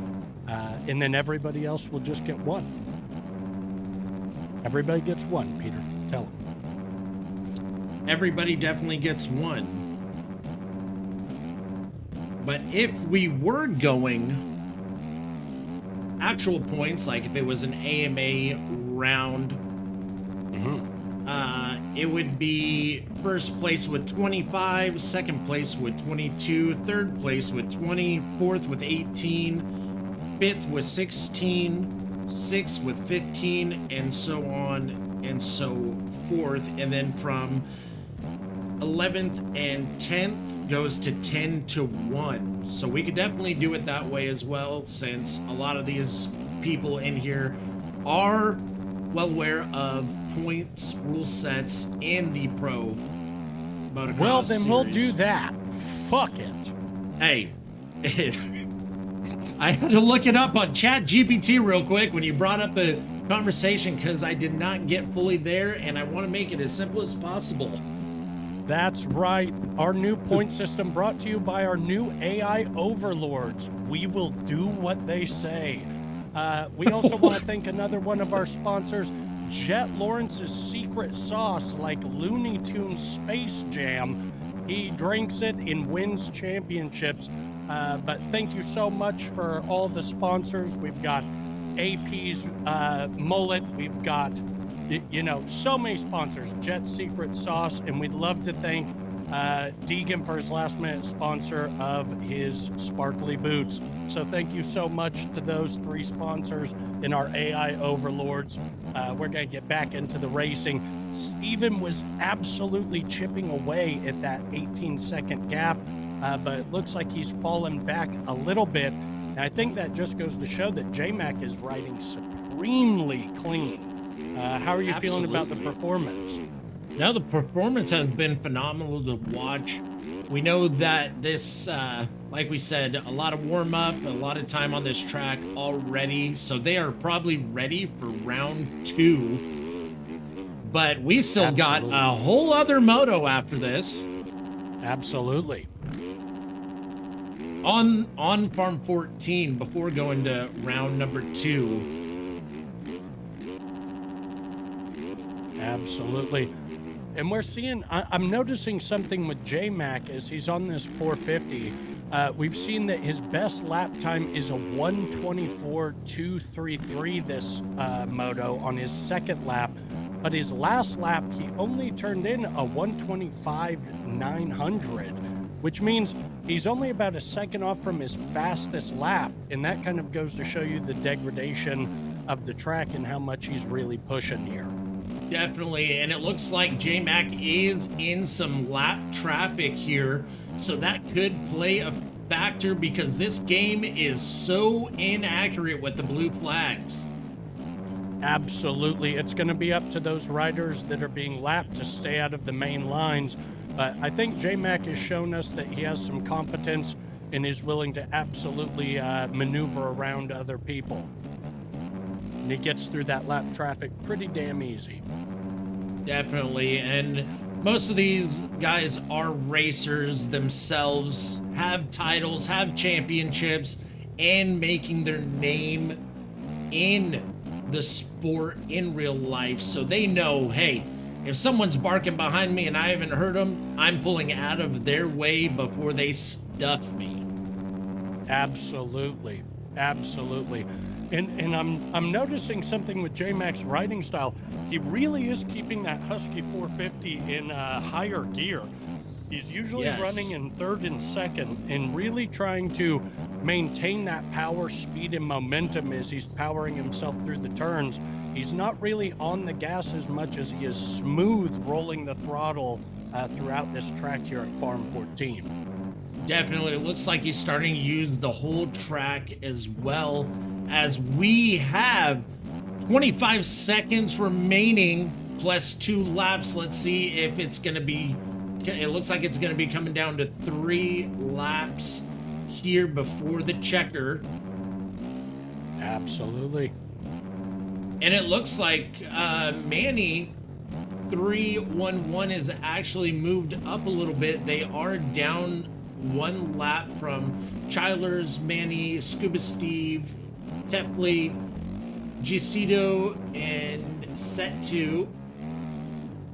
And then everybody else will just get 1. Everybody gets 1, Peter. Tell them. Everybody definitely gets 1. But if we were going actual points, like if it was an AMA round, it would be first place with 25, second place with 22, third place with 20, fourth with 18, fifth with 16, sixth with 15, and so on and so forth. And then from 11th and 10th goes to 10 to 1. So we could definitely do it that way as well, since a lot of these people in here are well aware of points rule sets in the pro motocross Well, then series. we'll do that. Fuck it. Hey, I had to look it up on Chat GPT real quick when you brought up the conversation, because I did not get fully there, and I want to make it as simple as possible. That's right. Our new point system brought to you by our new AI overlords. We will do what they say. We also want to thank another one of our sponsors, Jet Lawrence's secret sauce, like Looney Tunes Space Jam. He drinks it and wins championships. But thank you so much for all the sponsors. We've got AP's mullet. We've got, so many sponsors. Jet Secret Sauce. And we'd love to thank Deegan for his last minute sponsor of his sparkly boots. So thank you so much to those 3 sponsors. in our AI overlords. We're going to get back into the racing. Steven was absolutely chipping away at that 18-second gap, but it looks like he's fallen back a little bit. And I think that just goes to show that J-Mac is riding supremely clean. How are you feeling about the performance? Now, the performance has been phenomenal to watch. We know that this, like we said, a lot of warm up, a lot of time on this track already. So they are probably ready for round 2. But we still got a whole other moto after this. Absolutely. On farm 14 before going to round number 2. Absolutely. And we're seeing, I'm noticing something with J-Mac as he's on this 450. We've seen that his best lap time is a 1:24.233 this moto on his second lap. But his last lap, he only turned in a 1:25.900, which means he's only about a second off from his fastest lap. And that kind of goes to show you the degradation of the track and how much he's really pushing here. Definitely, and it looks like J-Mac is in some lap traffic here, so that could play a factor because this game is so inaccurate with the blue flags. Absolutely. It's going to be up to those riders that are being lapped to stay out of the main lines. But I think J-Mac has shown us that he has some competence and is willing to absolutely maneuver around other people. And he gets through that lap traffic pretty damn easy. Definitely, and most of these guys are racers themselves, have titles, have championships, and making their name in the sport in real life. So they know, hey, if someone's barking behind me and I haven't heard them, I'm pulling out of their way before they stuff me. Absolutely. Absolutely. And I'm noticing something with J-Mac's riding style. He really is keeping that Husky 450 in higher gear. He's usually running in third and second and really trying to maintain that power, speed, and momentum as he's powering himself through the turns. He's not really on the gas as much as he is smooth rolling the throttle throughout this track here at Farm 14. Definitely, it looks like he's starting to use the whole track as well, as we have 25 seconds remaining plus 2 laps. Let's see if it's going to be, it looks like it's going to be coming down to 3 laps here before the checker. Absolutely. And it looks like Manny 311 is actually moved up a little bit. They are down 1 lap from Chilers, Manny, Scuba Steve, Tefley, Gicito, and Set 2.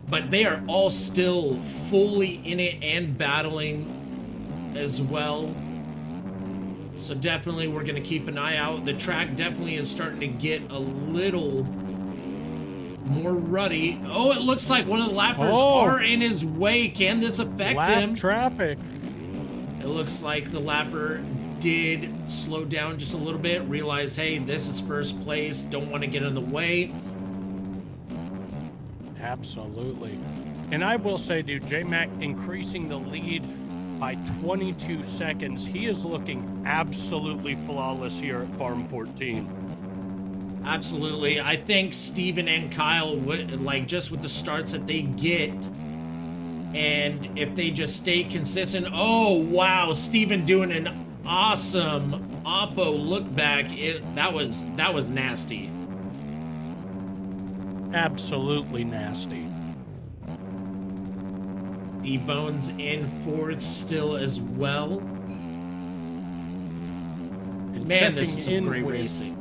But they are all still fully in it and battling as well. So definitely we're going to keep an eye out. The track definitely is starting to get a little more ruddy. Oh, it looks like one of the lappers are in his way. Can this affect him? Traffic. It looks like the lapper did slow down just a little bit, realize, hey, this is first place, don't want to get in the way. Absolutely. And I will say, dude, J-Mac increasing the lead by 22 seconds. He is looking absolutely flawless here at Farm 14. Absolutely. I think Steven and Kyle would, like, just with the starts that they get, and if they just stay consistent. Oh, wow. Steven doing an awesome Oppo look back. That was nasty. Absolutely nasty. D-Bones in 4th still as well. And man, this is some great racing.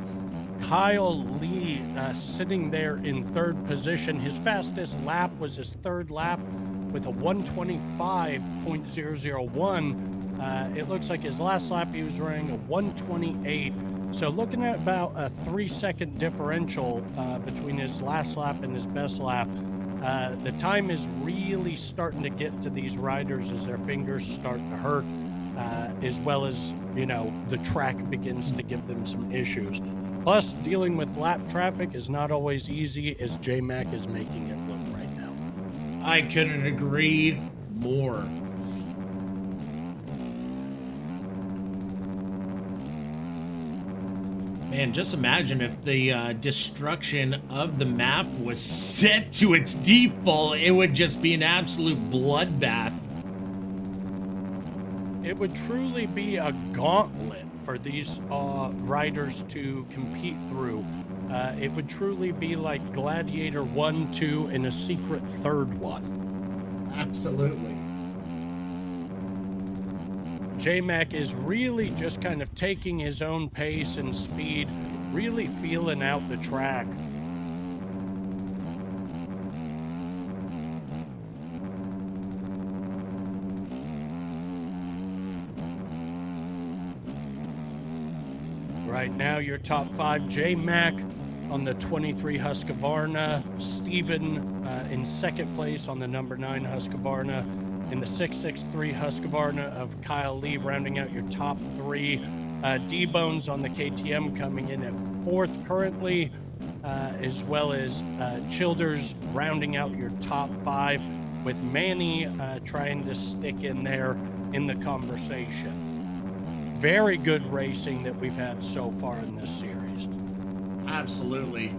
Kyle Lee sitting there in 3rd position. His fastest lap was his 3rd lap with a 1:25.001. It looks like his last lap he was running a 1:28. So looking at about a 3-second differential between his last lap and his best lap. The time is really starting to get to these riders as their fingers start to hurt, as well as, you know, the track begins to give them some issues. Plus, dealing with lap traffic is not always easy, as J-Mac is making it look right now. I couldn't agree more. Man, just imagine if the destruction of the map was set to its default, it would just be an absolute bloodbath. It would truly be a gauntlet for these riders to compete through. It would truly be like Gladiator 1, 2, and a secret third one. Absolutely. J-Mac is really just kind of taking his own pace and speed, really feeling out the track. Right now, your top 5, J-Mac on the 23 Husqvarna, Steven in second place on the number 9 Husqvarna, in the 663 Husqvarna of Kyle Lee, rounding out your top 3. D-Bones on the KTM coming in at 4th currently, as well as Childers rounding out your top 5, with Manny trying to stick in there in the conversation. Very good racing that we've had so far in this series. Absolutely.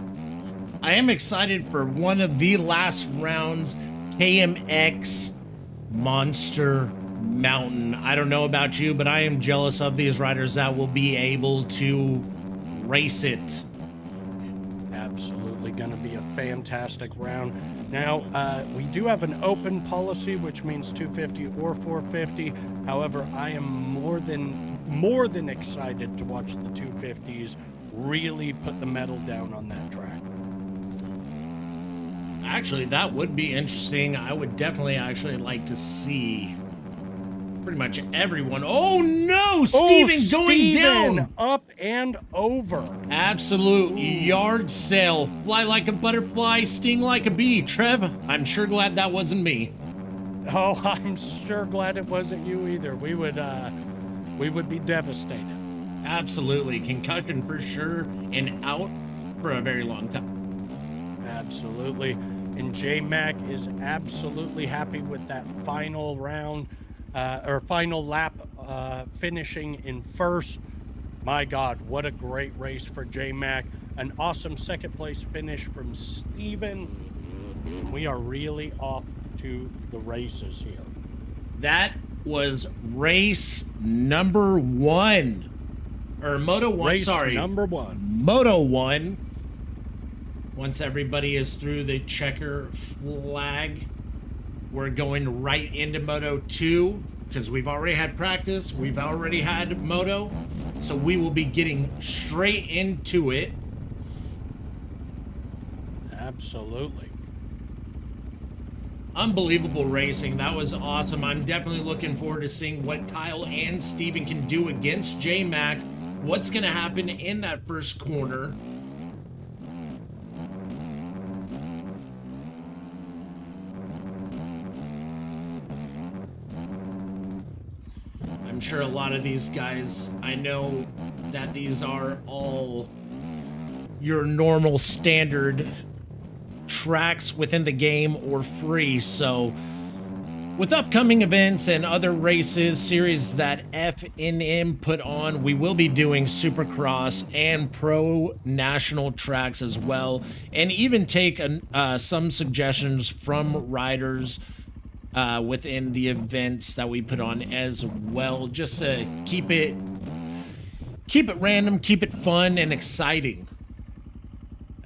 I am excited for one of the last rounds, KMX Monster Mountain. I don't know about you, but I am jealous of these riders that will be able to race it. Absolutely going to be a fantastic round. Now, we do have an open policy, which means 250 or 450. However, I am more than excited to watch the 250s really put the metal down on that track. Actually, that would be interesting. I would definitely actually like to see pretty much everyone. Oh no, Steven going down. Up and over. Absolute yard sale. Fly like a butterfly, sting like a bee. Trev, I'm sure glad that wasn't me. Oh, I'm sure glad it wasn't you either. We would be devastated. Absolutely. Concussion for sure and out for a very long time. Absolutely. And J-Mac is absolutely happy with that final round, or final lap, finishing in first. My God, what a great race for J-Mac. An awesome second place finish from Steven. We are really off to the races here. That was race number 1. Or Moto 1, race sorry. number 1. Moto 1. Once everybody is through the checker flag, we're going right into Moto 2 because we've already had practice. We've already had Moto. So we will be getting straight into it. Absolutely. Unbelievable racing. That was awesome. I'm definitely looking forward to seeing what Kyle and Steven can do against J-Mac. What's going to happen in that first corner. I'm sure a lot of these guys, I know that these are all your normal standard tracks within the game or free. So with upcoming events and other races, series that FNM put on, we will be doing Supercross and Pro National tracks as well, and even take some suggestions from riders within the events that we put on as well, just to keep it random, keep it fun and exciting.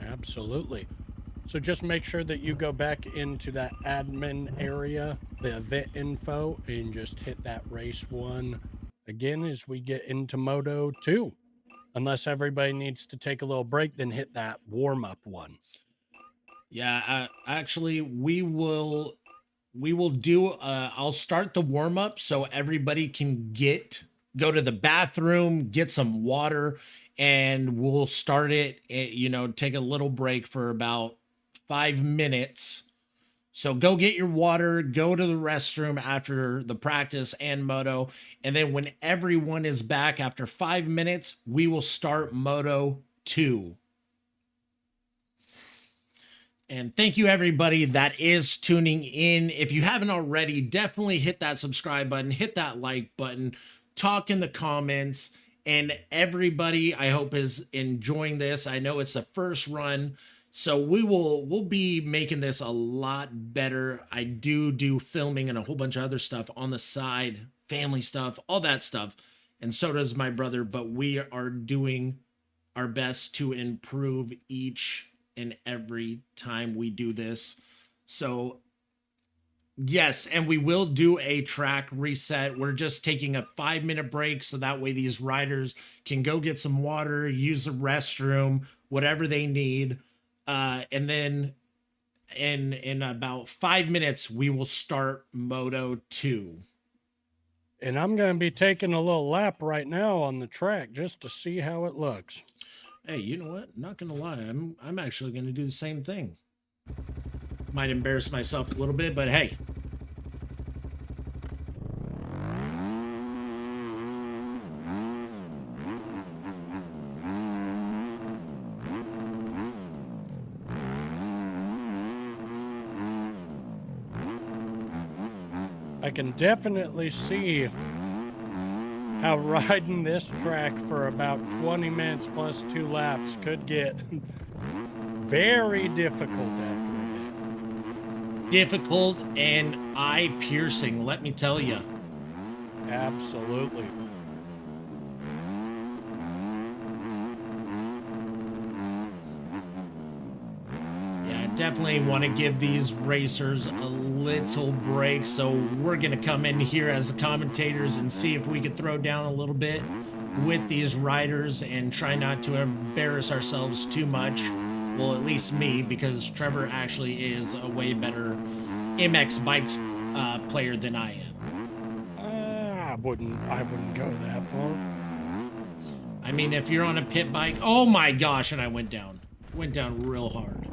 Absolutely. So just make sure that you go back into that admin area, the event info, and just hit that race 1 again as we get into Moto 2. Unless everybody needs to take a little break, then hit that warm-up 1. Yeah, actually, we will do, I'll start the warm-up so everybody can go to the bathroom, get some water, and we'll start it, take a little break for about 5 minutes. So go get your water, go to the restroom after the practice and Moto, and then when everyone is back after 5 minutes, we will start Moto 2. And thank you, everybody that is tuning in. If you haven't already, definitely hit that subscribe button, hit that like button, talk in the comments. And everybody, I hope, is enjoying this. I know it's the first run, so we'll be making this a lot better. I do filming and a whole bunch of other stuff on the side, family stuff, all that stuff. And so does my brother, but we are doing our best to improve each and every time we do this. So yes, and we will do a track reset. We're just taking a 5-minute break so that way these riders can go get some water, use the restroom, whatever they need. And then in about 5 minutes, we will start Moto 2. And I'm going to be taking a little lap right now on the track just to see how it looks. Hey, you know what? Not gonna lie, I'm actually gonna do the same thing. Might embarrass myself a little bit, but hey. I can definitely see how riding this track for about 20 minutes plus 2 laps could get very difficult after a bit. Difficult and eye-piercing, let me tell you. Absolutely. Yeah, I definitely want to give these racers a little break, so we're going to come in here as the commentators and see if we could throw down a little bit with these riders and try not to embarrass ourselves too much. Well, at least me, because Trevor actually is a way better MxBikes player than I am. I wouldn't go that far. I mean, if you're on a pit bike, oh my gosh, and I went down real hard.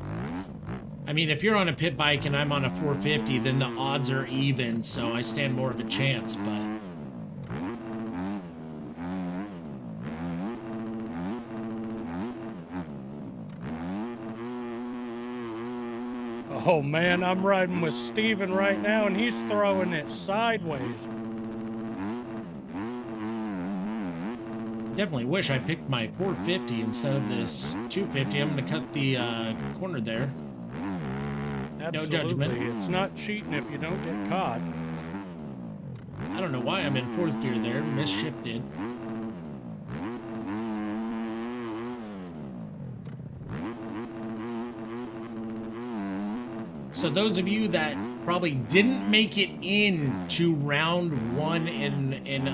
I mean, if you're on a pit bike and I'm on a 450, then the odds are even, so I stand more of a chance, but... Oh man, I'm riding with Steven right now and he's throwing it sideways. Definitely wish I picked my 450 instead of this 250. I'm going to cut the corner there. Absolutely. No judgment. It's not cheating if you don't get caught. I don't know why I'm in 4th gear there. Misshifted. So those of you that probably didn't make it into round 1 in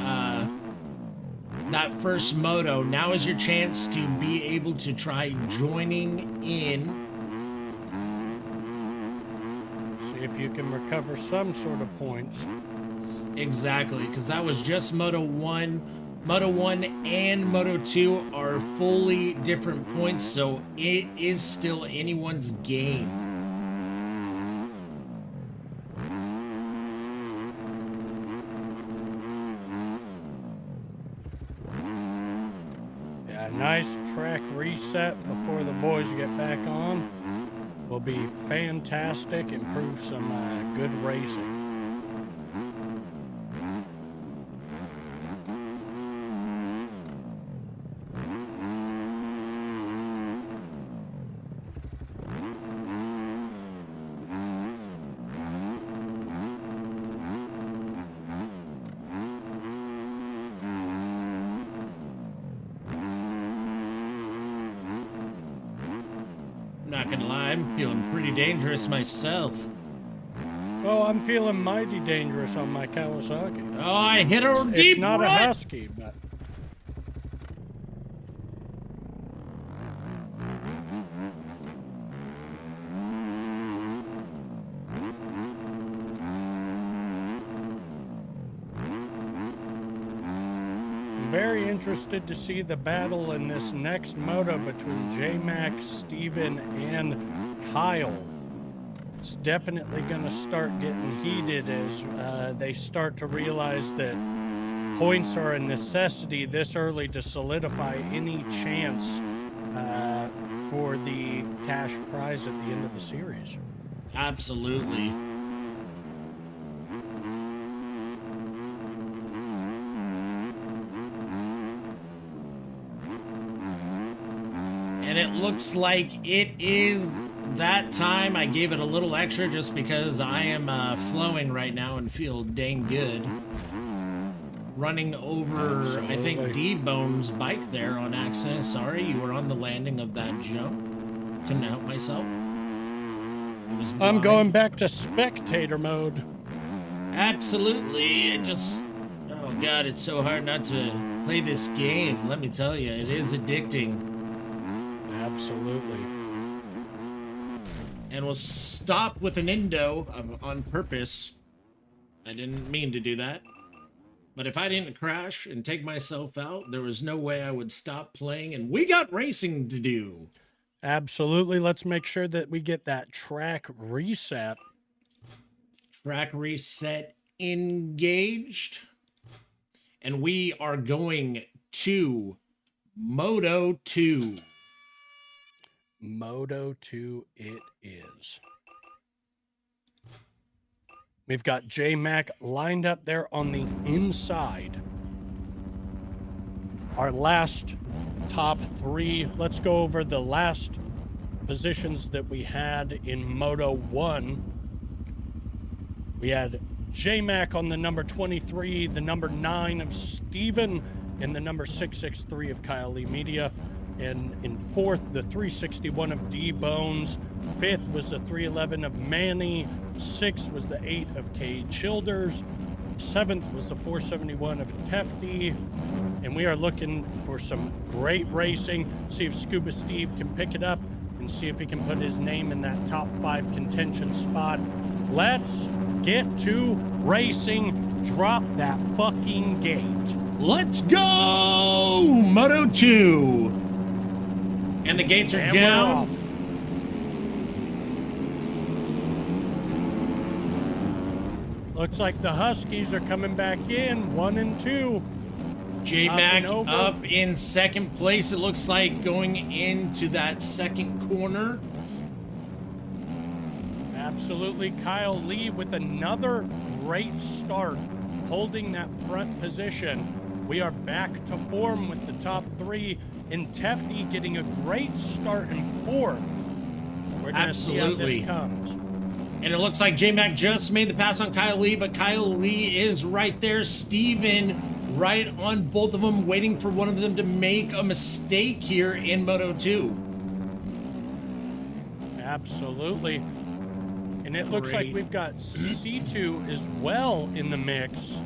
that first moto, now is your chance to be able to try joining in. See if you can recover some sort of points. Exactly, because that was just Moto 1. Moto 1 and Moto 2 are fully different points, so it is still anyone's game. Nice track reset before the boys get back on will be fantastic and prove some good racing. Not gonna lie, I'm feeling pretty dangerous myself. Oh, I'm feeling mighty dangerous on my Kawasaki. Oh, I hit a deep It's not rut. a Husky, but... Very interested to see the battle in this next moto between J-Mac, Steven, and Kyle. It's definitely going to start getting heated as they start to realize that points are a necessity this early to solidify any chance for the cash prize at the end of the series. Absolutely. And it looks like it is that time. I gave it a little extra just because I am flowing right now and feel dang good. Running over, Absolutely. I think, D-Bone's bike there on accident. Sorry, you were on the landing of that jump. Couldn't help myself. It was I'm blind. going back to spectator mode. Absolutely. It just, oh God, it's so hard not to play this game. Let me tell you, it is addicting. Absolutely. And we'll stop with an endo on purpose. I didn't mean to do that. But if I didn't crash and take myself out, there was no way I would stop playing. And we got racing to do. Absolutely. Let's make sure that we get that track reset. Track reset engaged. And we are going to Moto 2. Moto 2 it is. We've got J-Mac lined up there on the inside. Our last top three. Let's go over the last positions that we had in Moto 1. We had J-Mac on the number 23, the number 9 of Steven, and the number 663 of Kyle Lee Media. And in fourth, the 361 of D-Bones. Fifth was the 311 of Manny. Sixth was the 8 of K Childers. Seventh was the 471 of Tefty. And we are looking for some great racing. See if Scuba Steve can pick it up and see if he can put his name in that top 5 contention spot. Let's get to racing. Drop that fucking gate. Let's go! Moto 2. And the gates are And down. we're off. Looks like the Huskies are coming back in, 1 and 2. J-Mac Up and over. up in second place. It looks like going into that second corner. Absolutely. Kyle Lee with another great start, holding that front position. We are back to form with the top 3, and Tefty getting a great start in fourth. We're going to see how Absolutely. this comes. And it looks like J-Mac just made the pass on Kyle Lee, but Kyle Lee is right there. Steven right on both of them, waiting for one of them to make a mistake here in Moto 2. Absolutely. And it looks like Great. we've got C2 as well in the mix.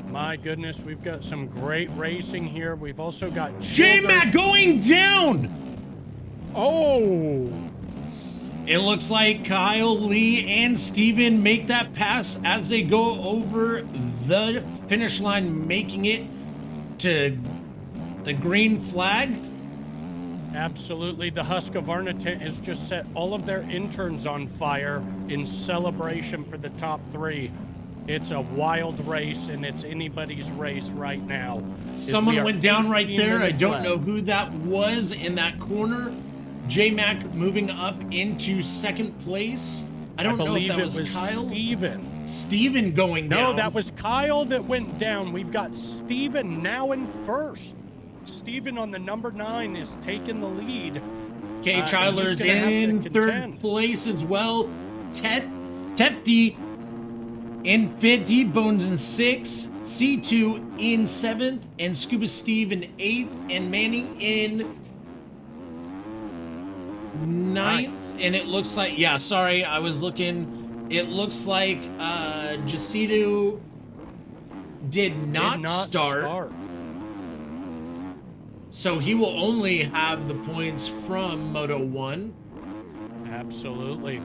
My goodness, we've got some great racing here. We've also got J-Mac going down! Oh! It looks like Kyle Lee and Steven make that pass as they go over the finish line, making it to the green flag. Absolutely. The Husqvarna tent has just set all of their interns on fire in celebration for the top 3. It's a wild race, and it's anybody's race right now. Someone went down right 18 there. I minutes don't left. know who that was in that corner. J-Mac moving up into second place. I don't know if believe that it was Kyle. Steven. Steven going down. No, that was Kyle that went down. We've got Steven now in first. Steven on the number 9 is taking the lead. K. and Chyler's he's gonna have to in third contend. place as well. Tefty in fifth. D-Bones in 6th. C2 in 7th. And Scuba Steve in 8th. And Manning in 9th. And it looks like, yeah, sorry, I was looking. It looks like Jacido did not start. So he will only have the points from Moto 1. Absolutely.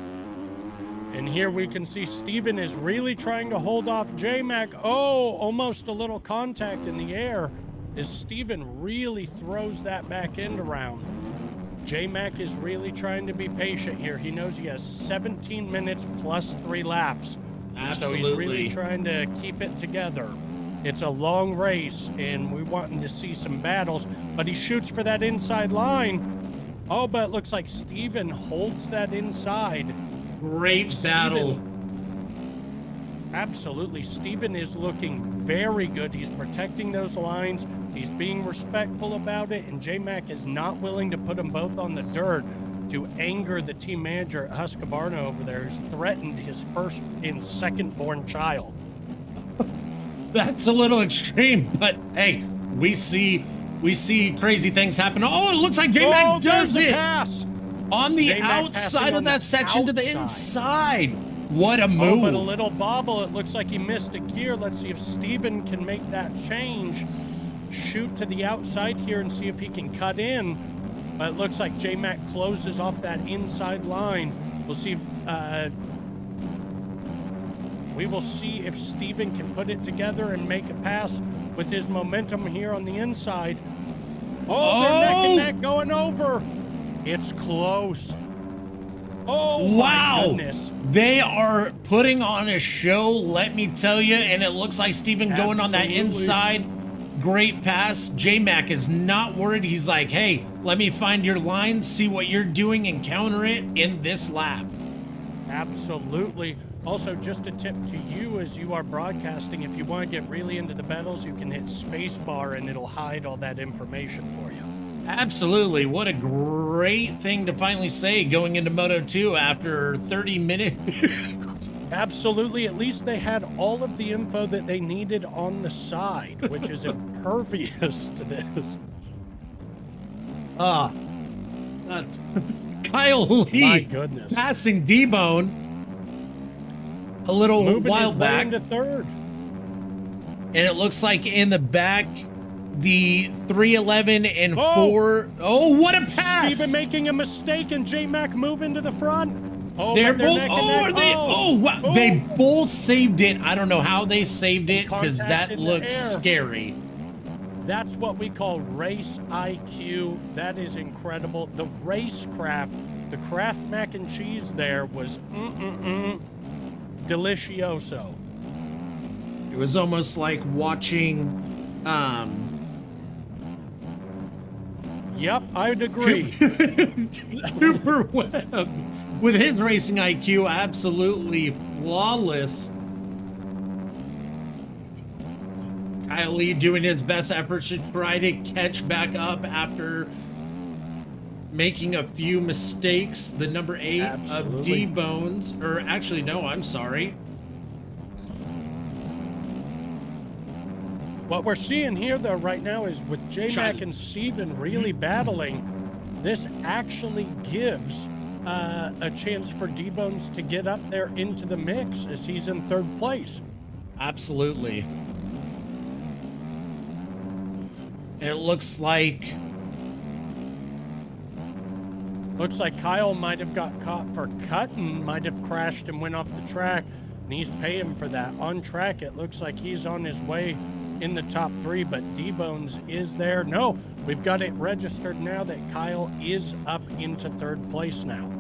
And here we can see Steven is really trying to hold off J-Mac. Oh, almost a little contact in the air as Steven really throws that back end around. J-Mac is really trying to be patient here. He knows he has 17 minutes plus 3 laps. Absolutely. So he's really trying to keep it together. It's a long race, and we wanting to see some battles, but he shoots for that inside line. Oh, but it looks like Steven holds that inside. Great battle. Absolutely. Steven is looking very good. He's protecting those lines. He's being respectful about it, and J-Mac is not willing to put them both on the dirt to anger the team manager at Husqvarna over there, who's threatened his first and second-born child. That's a little extreme, but hey, we see crazy things happen. Oh, it looks like J-Mac does it pass. on the J-Mac outside of that section to the inside. What a Oh, move. but a little bobble. It looks like he missed a gear. Let's see if Steven can make that change. Shoot to the outside here and see if he can cut in. But it looks like J-Mac closes off that inside line. We'll see if, we will see if Steven can put it together and make a pass with his momentum here on the inside. Oh, they're neck and neck going over. It's close. Oh, wow. my goodness. They are putting on a show, let me tell you, and it looks like Steven going on that inside. Great pass. J-Mac is not worried. He's like, hey, let me find your lines, see what you're doing, and counter it in this lap. Absolutely. Also, just a tip to you as you are broadcasting, if you want to get really into the battles, you can hit spacebar and it'll hide all that information for you. Absolutely. What a great thing to finally say going into Moto 2 after 30 minutes. Absolutely. At least they had all of the info that they needed on the side, which is impervious to this. That's Kyle Lee. My goodness. Passing D-Bone a little Moving while his way back. into third. And it looks like in the back, the 311 and 4. Oh, what a pass! Steven making a mistake and J-Mac moving to the front. Oh, They're but they're both. neck and Oh, neck. are they? Oh, wow. Boom. They both saved it. I don't know how they saved it because Contact that in the looks air. scary. That's what we call race IQ. That is incredible. The racecraft, the Kraft mac and cheese there was delicioso. It was almost like watching Yep, I'd agree. Cooper Webb with his racing IQ absolutely flawless. Kyle Lee doing his best efforts to try to catch back up after making a few mistakes. The number 8 Absolutely. of D-Bones, or actually, no, I'm sorry. What we're seeing here, though, right now is with J-Mac and Steven really battling, this actually gives a chance for D-Bones to get up there into the mix as he's in third place. Absolutely. And it looks like Kyle might have got caught for cutting, might have crashed and went off the track, and he's paying for that. On track, it looks like he's on his way in the top 3, but D-Bones is there. No, we've got it registered now that Kyle is up into third place now.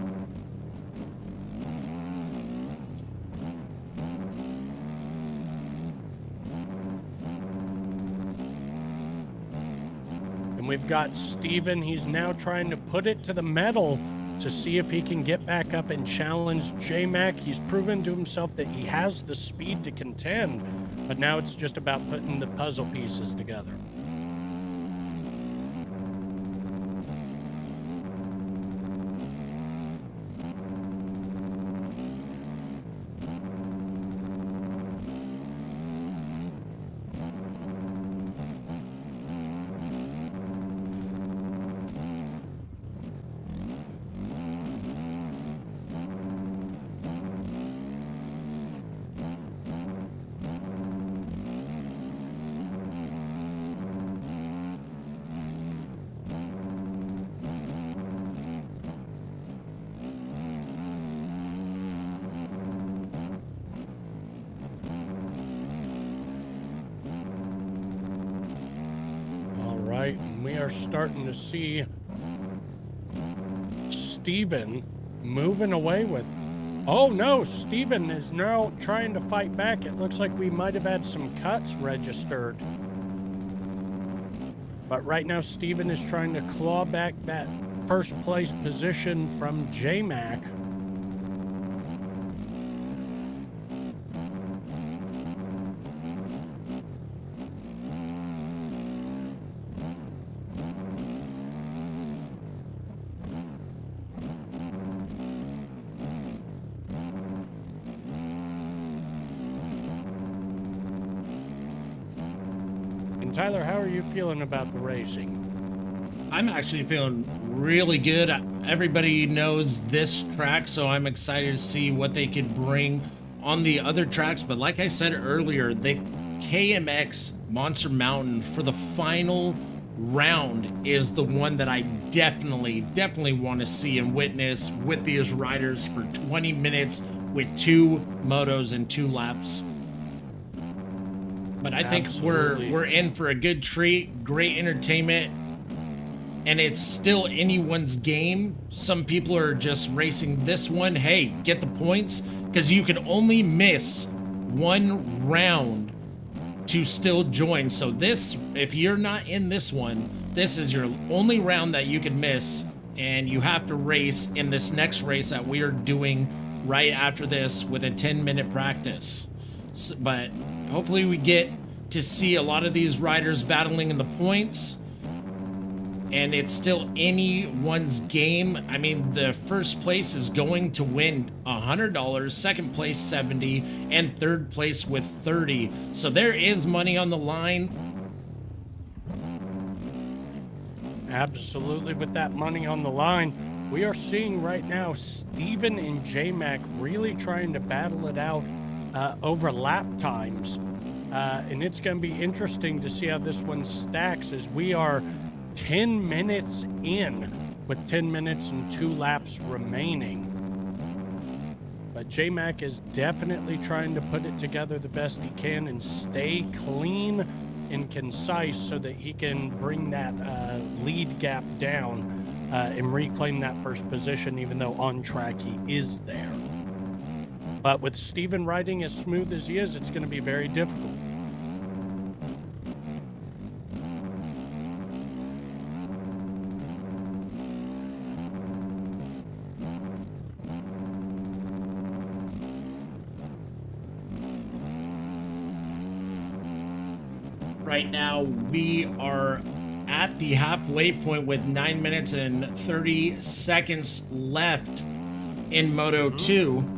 And we've got Steven. He's now trying to put it to the metal to see if he can get back up and challenge J-Mac. He's proven to himself that he has the speed to contend, but now it's just about putting the puzzle pieces together. Right, and we are starting to see Steven moving away with Oh no, Steven is now trying to fight back. It looks like we might have had some cuts registered. But right now, Steven is trying to claw back that first place position from J-Mac. Tyler, how are you feeling about the racing? I'm actually feeling really good. Everybody knows this track, so I'm excited to see what they could bring on the other tracks. But like I said earlier, the KMX Monster Mountain for the final round is the one that I definitely want to see and witness with these riders for 20 minutes with 2 motos and 2 laps. But I think we're in for a good treat, great entertainment, and it's still anyone's game. Some people are just racing this one. Hey, get the points, because you can only miss 1 round to still join. So this, if you're not in this one, this is your only round that you can miss, and you have to race in this next race that we are doing right after this with a 10-minute practice. So, but hopefully we get to see a lot of these riders battling in the points, and it's still anyone's game. I mean, the first place is going to win $100, second place 70, and third place with 30. So there is money on the line. Absolutely, with that money on the line, we are seeing right now Steven and J-Mac really trying to battle it out over lap times. And it's going to be interesting to see how this one stacks, as we are 10 minutes in with 10 minutes and 2 laps remaining. But J-Mac is definitely trying to put it together the best he can and stay clean and concise so that he can bring that lead gap down and reclaim that first position, even though on track he is there. But with Steven riding as smooth as he is, it's going to be very difficult. Right now, we are at the halfway point with 9 minutes and 30 seconds left in Moto 2.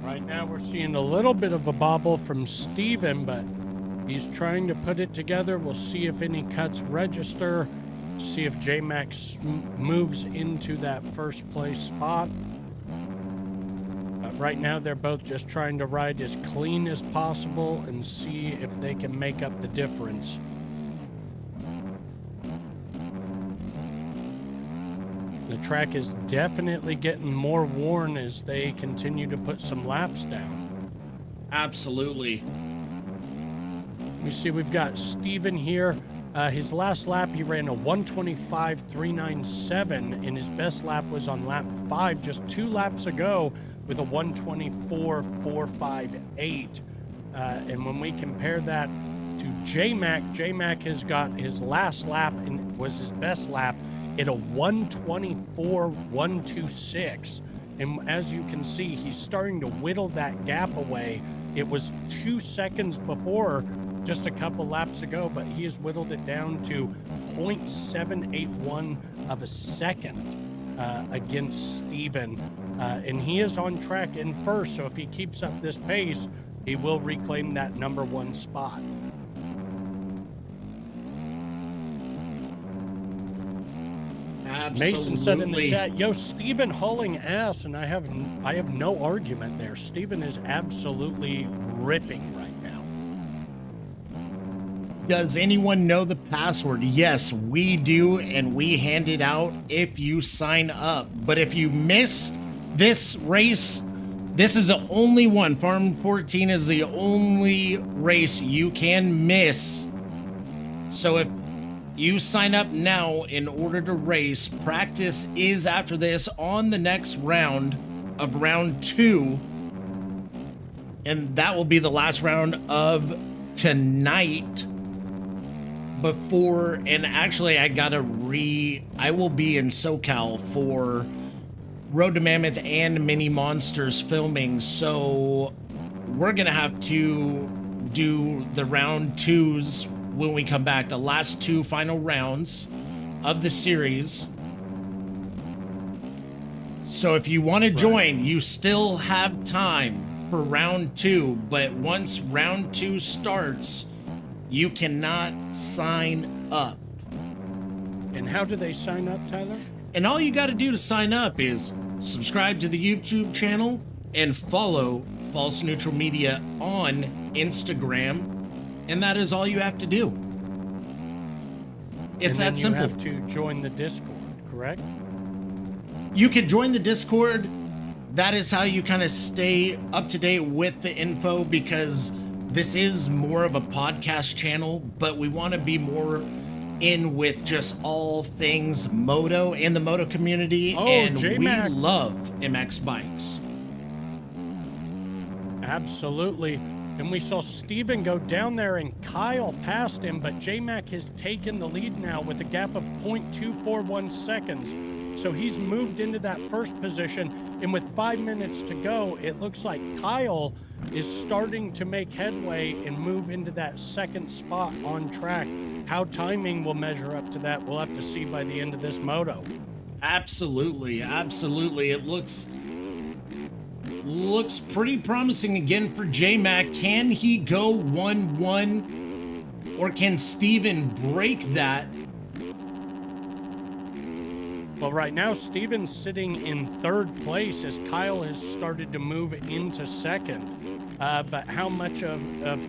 Right now we're seeing a little bit of a bobble from Steven, but he's trying to put it together. We'll see if any cuts register, see if J-Mac moves into that first place spot. But right now they're both just trying to ride as clean as possible and see if they can make up the difference. The track is definitely getting more worn as they continue to put some laps down. Absolutely. You see we've got Steven here. His last lap he ran a 125.397 and his best lap was on lap 5 just 2 laps ago with a 124.458. And when we compare that to J-Mac, J-Mac has got his last lap and was his best lap at a 124.126. And as you can see, he's starting to whittle that gap away. It was 2 seconds before just a couple laps ago, but he has whittled it down to 0.781 of a second against Steven. And he is on track in first, so if he keeps up this pace, he will reclaim that #1 spot. Absolutely. Mason said in the chat, yo, Steven hauling ass, and I have no argument there. Steven is absolutely ripping right now. Does anyone know the password? Yes, we do, and we hand it out if you sign up. But if you miss this race, this is the only one. Farm 14 is the only race you can miss. So if you sign up now in order to race, practice is after this on the next round of round 2. And that will be the last round of tonight. Before, and actually I will be in SoCal for Road to Mammoth and Mini Monsters filming, so we're gonna have to do the round 2s when we come back, the last 2 final rounds of the series. So if you want to join, you still have time for round 2, but once round 2 starts, you cannot sign up. And how do they sign up, Tyler? And all you got to do to sign up is subscribe to the YouTube channel and follow False Neutral Media on Instagram. And that is all you have to do. It's that simple. You have to join the Discord, correct? You could join the Discord. That is how you kind of stay up to date with the info, because this is more of a podcast channel, but we want to be more in with just all things moto and the moto community. And J-Mac. We love MxBikes. Absolutely. And we saw Steven go down there and Kyle passed him, but J-Mac has taken the lead now with a gap of 0.241 seconds. So he's moved into that first position, and with 5 minutes to go, it looks like Kyle is starting to make headway and move into that second spot on track. How timing will measure up to that, we'll have to see by the end of this moto. Absolutely, absolutely. It looks pretty promising again for J-Mac. Can he go 1-1, or can Steven break that? Well, right now, Steven's sitting in third place as Kyle has started to move into second. But how much of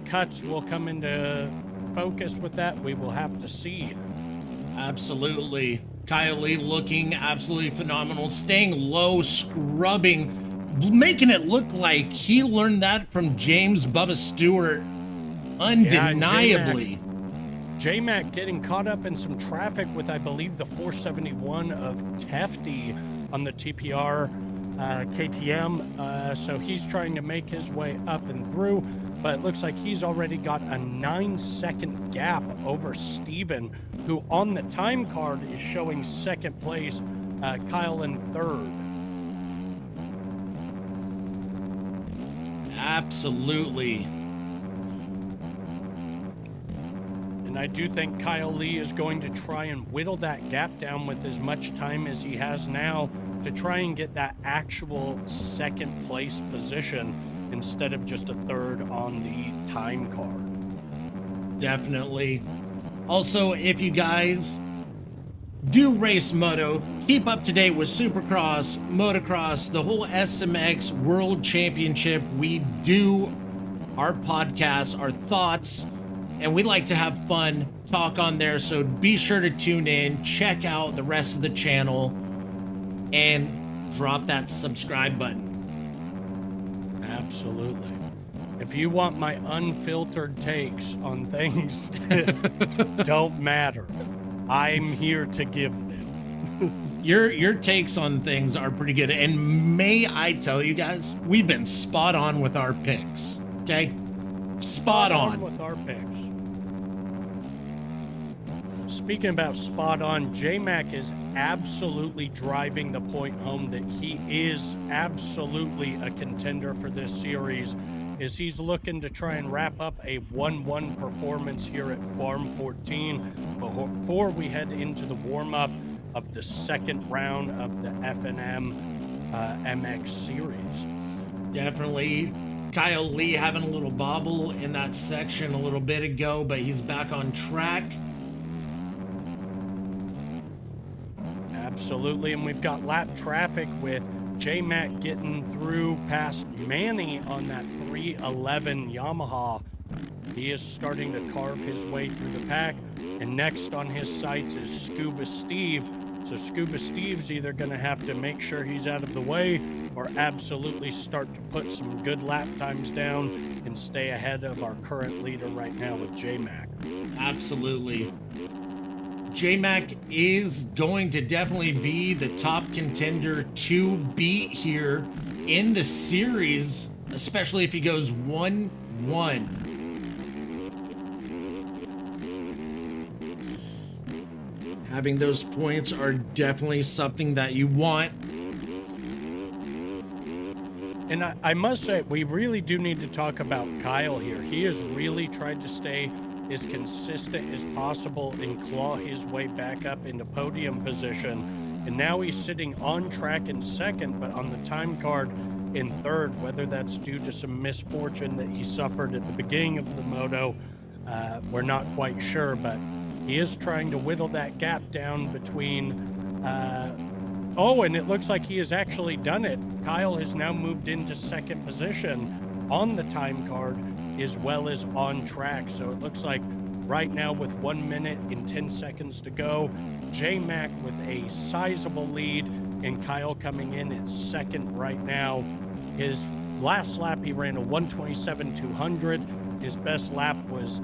cuts will come into focus with that, we will have to see. Absolutely. Kyle Lee looking absolutely phenomenal, staying low, scrubbing, making it look like he learned that from James Bubba Stewart undeniably. J-Mac getting caught up in some traffic with, I believe, the 471 of Tefty on the TPR KTM. So he's trying to make his way up and through, but it looks like he's already got a 9-second gap over Steven, who on the time card is showing second place, Kyle in third. Absolutely. And I do think Kyle Lee is going to try and whittle that gap down with as much time as he has now to try and get that actual second place position instead of just a third on the time card. Definitely. Also, if you guys do race moto, keep up to date with Supercross, Motocross, the whole SMX World Championship. We do our podcasts, our thoughts, and we like to have fun, talk on there. So be sure to tune in, check out the rest of the channel, and drop that subscribe button. Absolutely. If you want my unfiltered takes on things that don't matter, I'm here to give them. Your takes on things are pretty good. And may I tell you guys, we've been spot on with our picks. Okay? Spot on with our picks. Speaking about spot on, J-Mac is absolutely driving the point home that he is absolutely a contender for this series, as he's looking to try and wrap up a 1-1 performance here at Farm 14 before we head into the warm-up of the second round of the FNM MX series. Definitely. Kyle Lee having a little bobble in that section a little bit ago, but he's back on track. Absolutely, and we've got lap traffic with J-Mac getting through past Manny on that 311 Yamaha. He is starting to carve his way through the pack. And next on his sights is Scuba Steve. So Scuba Steve's either going to have to make sure he's out of the way or absolutely start to put some good lap times down and stay ahead of our current leader right now with J-Mac. Absolutely. J-Mac is going to definitely be the top contender to beat here in the series, especially if he goes 1-1. Having those points are definitely something that you want. And I must say, we really do need to talk about Kyle here. He has really tried to stay as consistent as possible and claw his way back up into podium position. And now he's sitting on track in second, but on the time card in third, whether that's due to some misfortune that he suffered at the beginning of the moto, we're not quite sure, but he is trying to whittle that gap down between, and it looks like he has actually done it. Kyle has now moved into second position on the time card as well as on track. So it looks like right now with 1 minute and 10 seconds to go, J-Mac with a sizable lead and Kyle coming in at second right now. His last lap, he ran a 1:27.200. His best lap was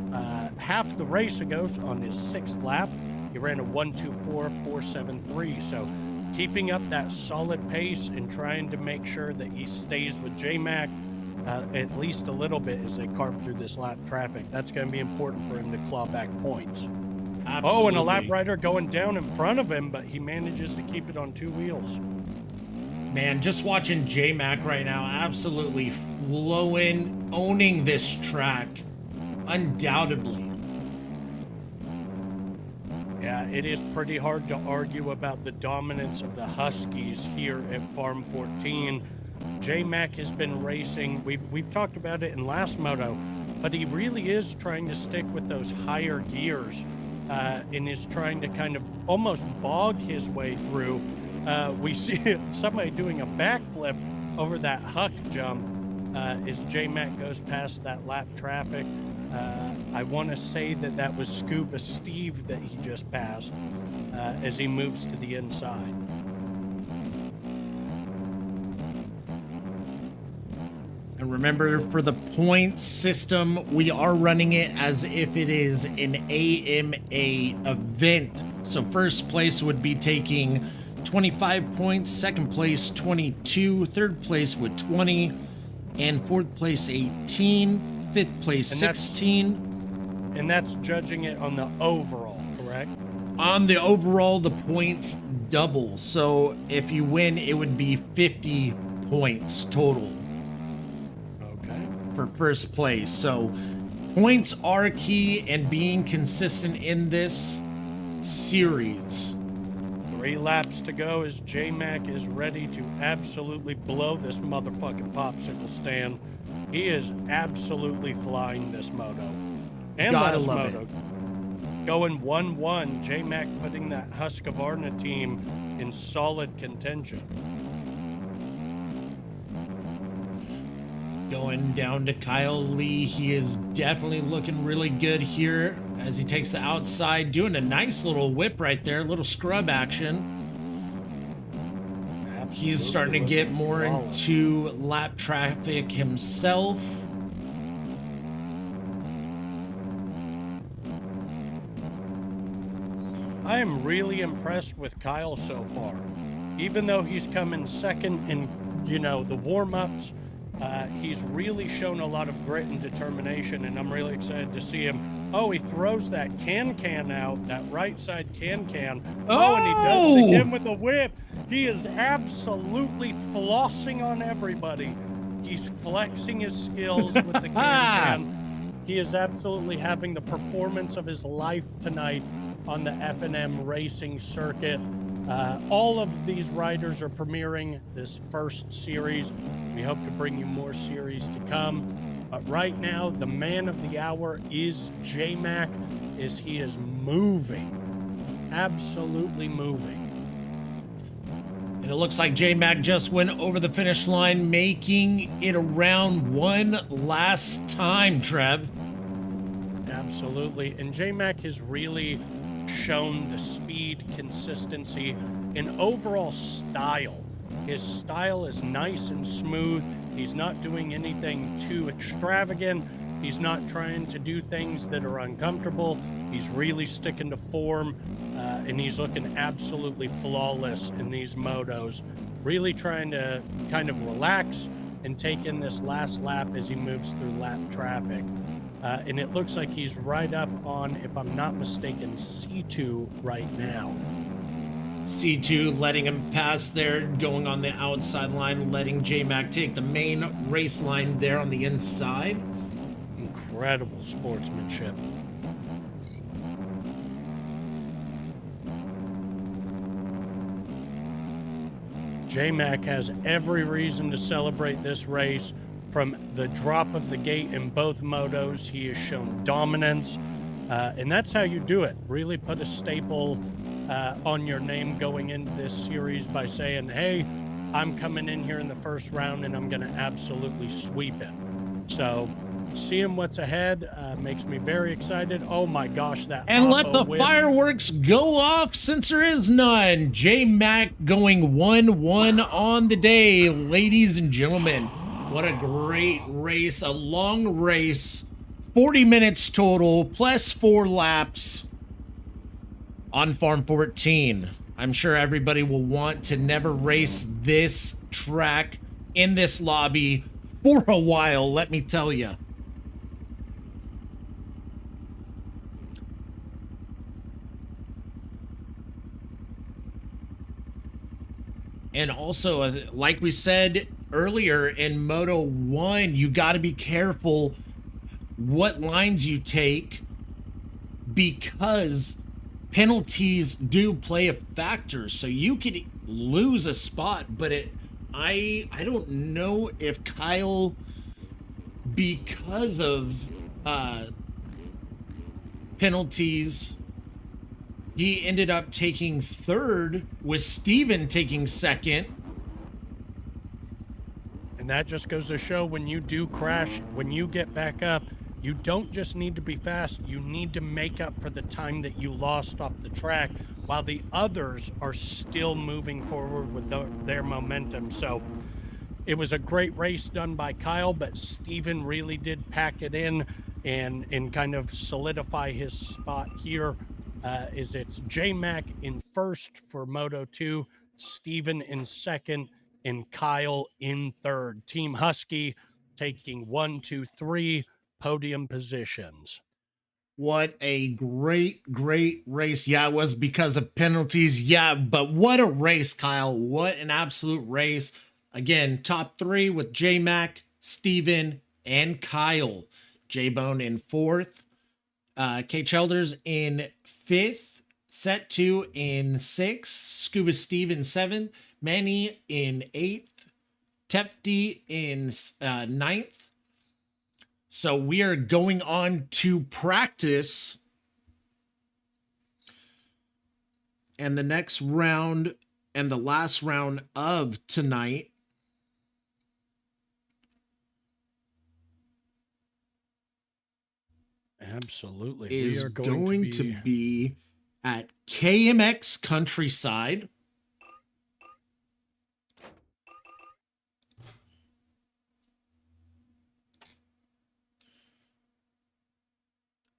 half the race ago on his sixth lap. He ran a 1:24.473. So keeping up that solid pace and trying to make sure that he stays with J-Mac at least a little bit as they carve through this lap traffic. That's going to be important for him to claw back points. Absolutely. Oh, and a lap rider going down in front of him, but he manages to keep it on two wheels. Man, just watching J-Mac right now, absolutely flowing, owning this track, undoubtedly. Yeah, it is pretty hard to argue about the dominance of the Huskies here at Farm 14. J-Mac has been racing. We've talked about it in last moto, but he really is trying to stick with those higher gears and is trying to kind of almost bog his way through. We see somebody doing a backflip over that huck jump as J-Mac goes past that lap traffic. I want to say that was Scuba Steve that he just passed as he moves to the inside. And remember, for the points system, we are running it as if it is an AMA event. So first place would be taking 25 points, second place 22, third place with 20, and fourth place 18, fifth place 16. And that's judging it on the overall, correct? On the overall, the points double. So if you win, it would be 50 points total. Okay. For first place. So points are key and being consistent in this series. 3 laps to go as J-Mac is ready to absolutely blow this motherfucking popsicle stand. He is absolutely flying this moto. And Gotta last love moto. Going 1-1, J-Mac putting that Husqvarna team in solid contention. Going down to Kyle Lee. He is definitely looking really good here as he takes the outside, doing a nice little whip right there, little scrub action. Absolutely. He's starting to get more Flawless. into lap traffic himself. I am really impressed with Kyle so far. Even though he's come in second in, the warm-ups, he's really shown a lot of grit and determination, and I'm really excited to see him. Oh, he throws that can out, that right side can. Oh, and he does it again with the whip. He is absolutely flossing on everybody. He's flexing his skills with the can. He is absolutely having the performance of his life tonight on the FNM racing circuit. All of these riders are premiering this first series. We hope to bring you more series to come. But right now, the man of the hour is J-Mac, as he is moving, absolutely moving. And it looks like J-Mac just went over the finish line, making it around one last time, Trev. Absolutely. And J-Mac has really shown the speed, consistency, and overall style. His style is nice and smooth. He's not doing anything too extravagant. He's not trying to do things that are uncomfortable. He's really sticking to form, and he's looking absolutely flawless in these motos. Really trying to kind of relax and take in this last lap as he moves through lap traffic. And it looks like he's right up on, if I'm not mistaken, C2 right now. C2 letting him pass there, going on the outside line, letting J-Mac take the main race line there on the inside. Incredible sportsmanship. J-Mac has every reason to celebrate this race. From the drop of the gate in both motos, he has shown dominance, and that's how you do it. Really put a staple on your name going into this series by saying, hey, I'm coming in here in the first round and I'm going to absolutely sweep it. So seeing what's ahead makes me very excited. Oh my gosh, that and let the whip. fireworks go off since there is none. J-Mac going 1-1 on the day, ladies and gentlemen. What a great race, a long race, 40 minutes total, plus 4 laps on Farm 14. I'm sure everybody will want to never race this track in this lobby for a while, let me tell you. And also, like we said earlier in Moto 1, you got to be careful what lines you take because penalties do play a factor. So you could lose a spot, but I don't know if Kyle, because of penalties, he ended up taking third, with Steven taking second. And that just goes to show when you do crash, when you get back up, you don't just need to be fast, you need to make up for the time that you lost off the track while the others are still moving forward with their momentum. So it was a great race done by Kyle, but Steven really did pack it in and kind of solidify his spot here. Is it's J-Mac in first for Moto 2, Steven in second, and Kyle in third. Team Husky taking 1, 2, 3 podium positions. What a great race. Yeah, it was because of penalties. Yeah, but what a race, Kyle. What an absolute race. Again, top 3 with J-Mac, Steven, and Kyle. J-Bone in 4th. K Chelders in 5th, Set 2 in 6th, Scuba Steve in 7th, Manny in 8th, Tefty in 9th. So we are going on to practice. And the next round and the last round of tonight absolutely is going to be at KMX-Country Side.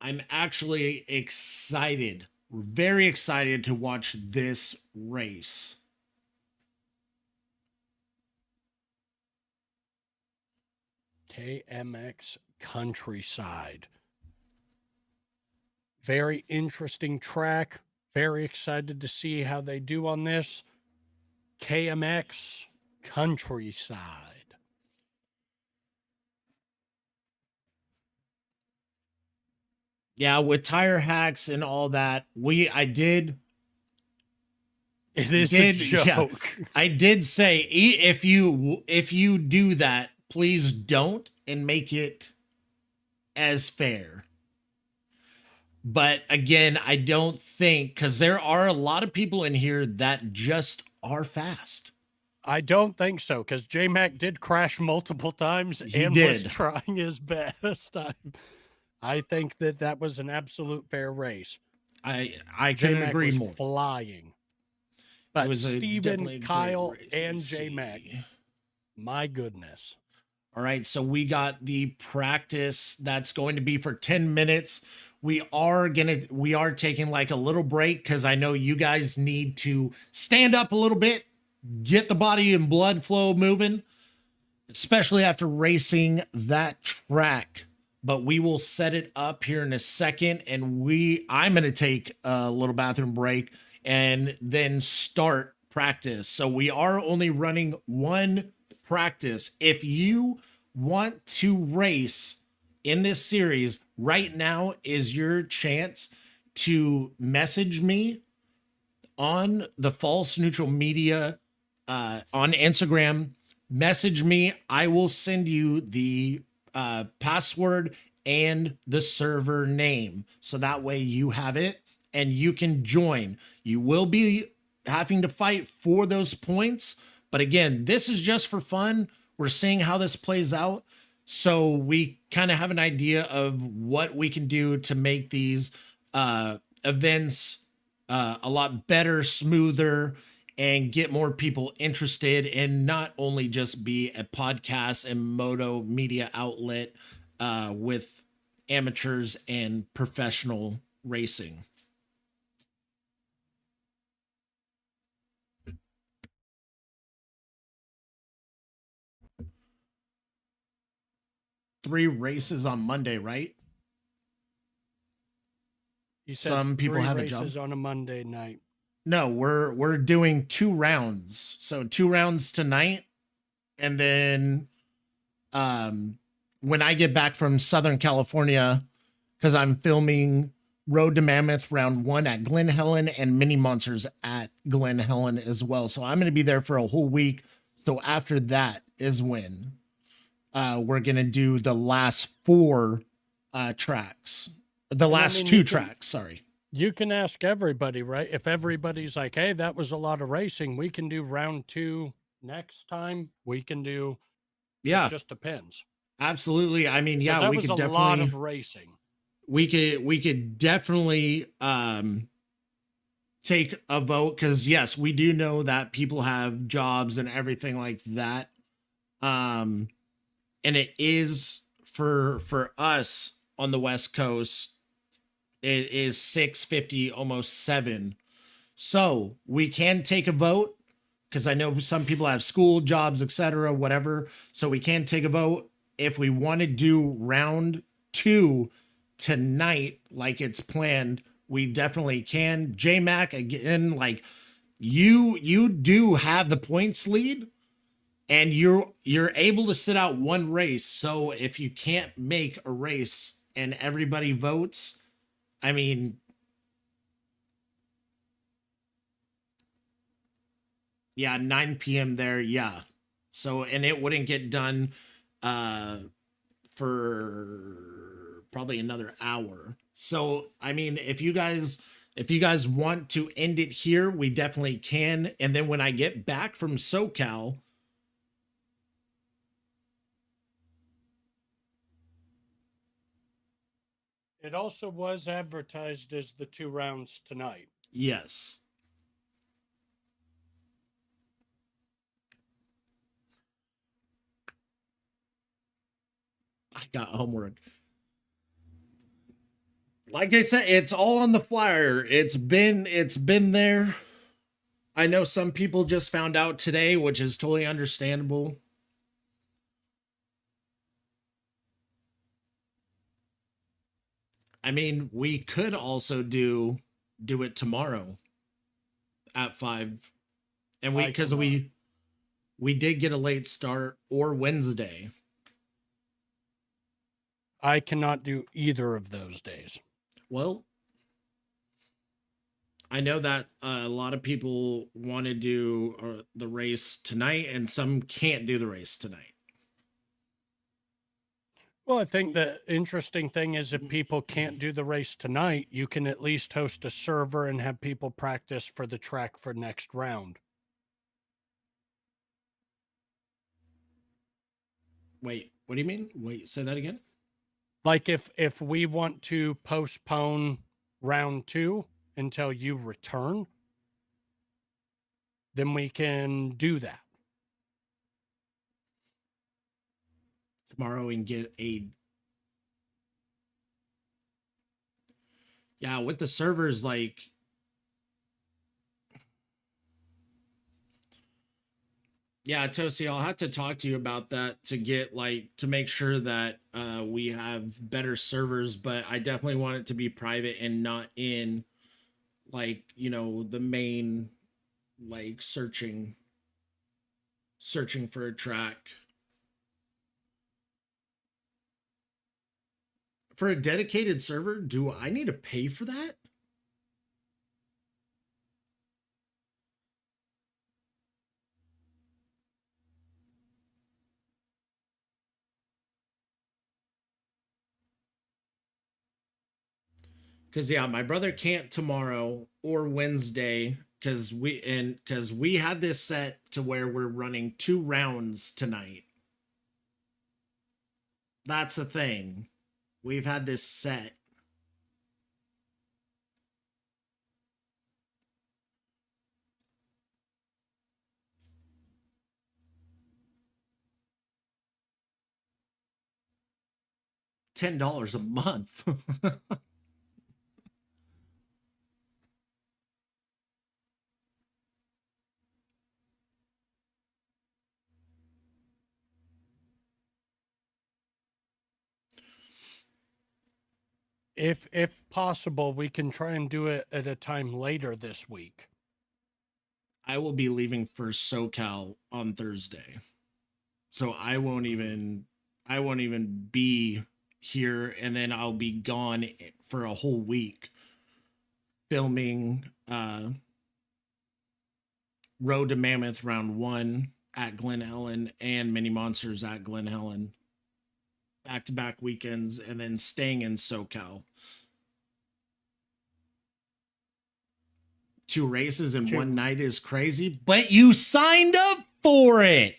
I'm actually excited. We're very excited to watch this race. KMX Country Side. Very interesting track. Very excited to see how they do on this. KMX Country Side. Yeah, with tire hacks and all that, I did. It is a joke. Yeah, I did say if you do that, please don't and make it as fair. But again, I don't think, because there are a lot of people in here that just are fast. I don't think so, because J-Mac did crash multiple times He and did. was trying his best. I think that that was an absolute fair race. I couldn't J-Mac agree was more. flying. It But was Steven, definitely a great Kyle, race. and Let's J-Mac, see. my goodness. All right, so we got the practice that's going to be for 10 minutes. We are taking like a little break cuz I know you guys need to stand up a little bit, get the body and blood flow moving, especially after racing that track. But we will set it up here in a second, and I'm going to take a little bathroom break and then start practice. So we are only running one practice. If you want to race in this series, right now is your chance to message me on the False Neutral Media on Instagram. Message me. I will send you the password and the server name. So that way you have it and you can join. You will be having to fight for those points. But again, this is just for fun. We're seeing how this plays out. So we kind of have an idea of what we can do to make these events a lot better, smoother, and get more people interested and not only just be a podcast and moto media outlet with amateurs and professional racing. Three races on Monday, right? You said Some people three have a job. races on a Monday night. No, we're doing 2 rounds. So 2 rounds tonight, and then when I get back from Southern California, because I'm filming Road to Mammoth round 1 at Glen Helen and Mini Monsters at Glen Helen as well. So I'm going to be there for a whole week. So after that is when we're going to do the last 4 tracks. The last 2 tracks, sorry. You can ask everybody, right? If everybody's like, hey, that was a lot of racing, we can do round 2 next time. We can do, Yeah, it just depends. absolutely. I mean, 'Cause yeah, that we was could a lot definitely of racing. we could definitely take a vote, because yes, we do know that people have jobs and everything like that. And it is for us on the West Coast, it is 6:50, almost 7. So we can take a vote, because I know some people have school, jobs, etc., whatever. So we can take a vote if we want to do round 2 tonight, like it's planned. We definitely can. J-Mac, again, like you do have the points lead, and you're able to sit out one race. So if you can't make a race and everybody votes, I mean, yeah, 9 p.m. there, yeah. So, and it wouldn't get done for probably another hour. So, I mean, if you guys want to end it here, we definitely can. And then when I get back from SoCal, It also was advertised as the 2 rounds tonight. yes. I got homework. Like I said, it's all on the flyer. It's been there. I know some people just found out today, which is totally understandable. I mean, we could also do it tomorrow at 5. And we did get a late start, or Wednesday. I cannot do either of those days. Well, I know that a lot of people want to do the race tonight, and some can't do the race tonight. Well, I think the interesting thing is if people can't do the race tonight, you can at least host a server and have people practice for the track for next round. Wait, what do you mean? Wait, say that again? Like if we want to postpone round 2 until you return, then we can do that. Tomorrow and get a... Yeah, with the servers, like... Yeah, Tosi, I'll have to talk to you about that to get, like, to make sure that we have better servers, but I definitely want it to be private and not in, like, you know, the main, like, searching for a track. For a dedicated server, do I need to pay for that? Because yeah, my brother can't tomorrow or Wednesday because we had this set to where we're running 2 rounds tonight. That's the thing. We've had this set. $10 a month. If possible, we can try and do it at a time later this week. I will be leaving for SoCal on Thursday. So I won't even be here, and then I'll be gone for a whole week filming Road to Mammoth round 1 at Glen Helen and Mini Monsters at Glen Helen. Back-to-back weekends, and then staying in SoCal. 2 races in 1 night is crazy, but you signed up for it.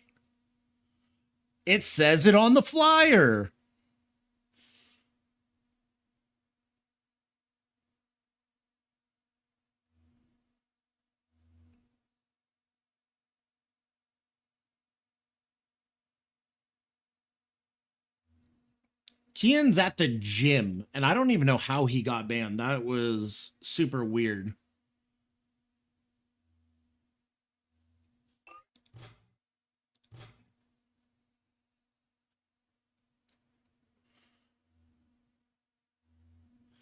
It says it on the flyer. Kian's at the gym, and I don't even know how he got banned. That was super weird.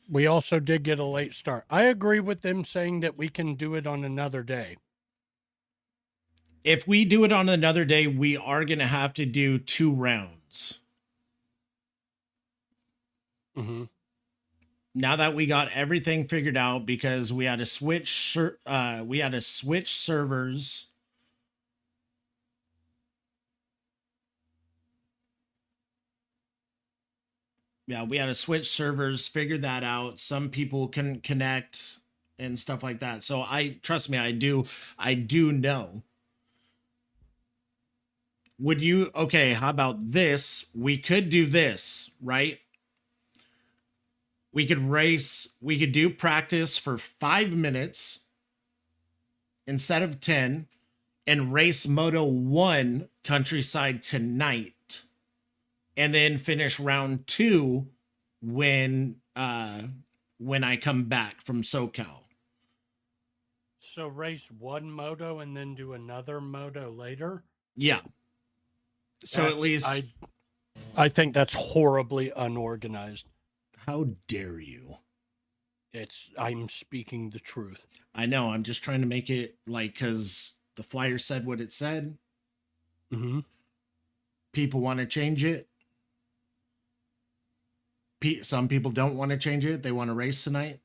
We also did get a late start. I agree with them saying that we can do it on another day. If we do it on another day, we are going to have to do 2 rounds. Mm-hmm. Now that we got everything figured out, because we had to switch servers. Yeah, we had to switch servers, figure that out. Some people couldn't connect and stuff like that. So trust me, I do know. Would you, okay, how about this? We could do this, right? We could do practice for 5 minutes instead of 10 and race Moto 1 Countryside tonight. And then finish round 2 when I come back from SoCal. So race 1 moto and then do another moto later? Yeah. So at least I think that's horribly unorganized. How dare you? I'm speaking the truth. I know. I'm just trying to make it like, because the flyer said what it said. Mm-hmm. People want to change it. Some people don't want to change it. They want to race tonight.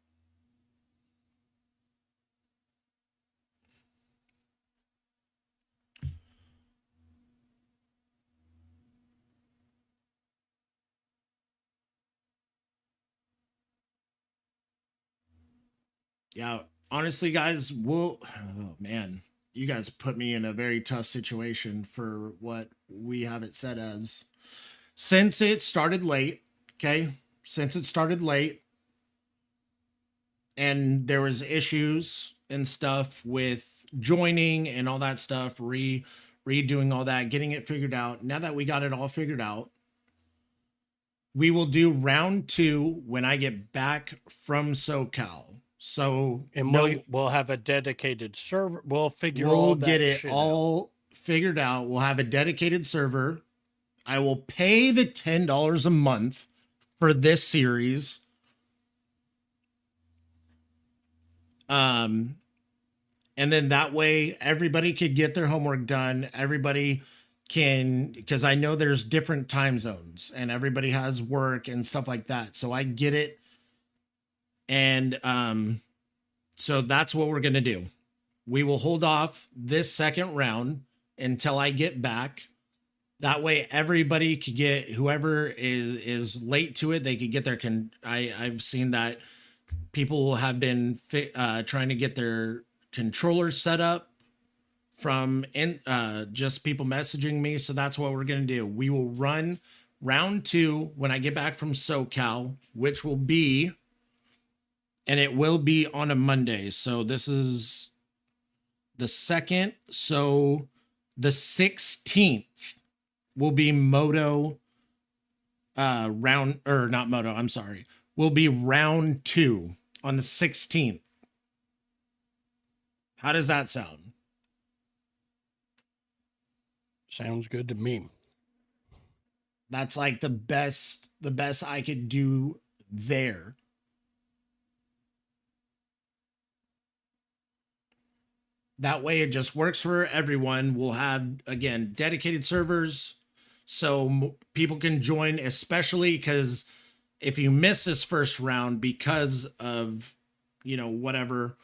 Yeah, honestly, guys, oh man, you guys put me in a very tough situation for what we have it set as. Since it started late, okay, since it started late and there was issues and stuff with joining and all that stuff, redoing all that, getting it figured out. Now that we got it all figured out, we will do round 2 when I get back from SoCal. So And we'll have a dedicated server. We'll we'll get it shit all out. figured out. We'll have a dedicated server. I will pay the $10 a month for this series. And then that way everybody could get their homework done. Everybody can, because I know there's different time zones and everybody has work and stuff like that. So I get it. And so that's what we're going to do. We will hold off this second round until I get back. That way everybody could get, whoever is late to it, they could get their I've seen that people have been trying to get their controllers set up from just people messaging me. So that's what we're going to do. We will run round 2 when I get back from SoCal, which will be, and it will be on a Monday. So this is the 2nd. So the 16th will be Moto round, or not Moto, I'm sorry. Will be round 2 on the 16th. How does that sound? Sounds good to me. That's like the best I could do there. That way it just works for everyone. We'll have, again, dedicated servers so people can join, especially because if you miss this first round because of, whatever,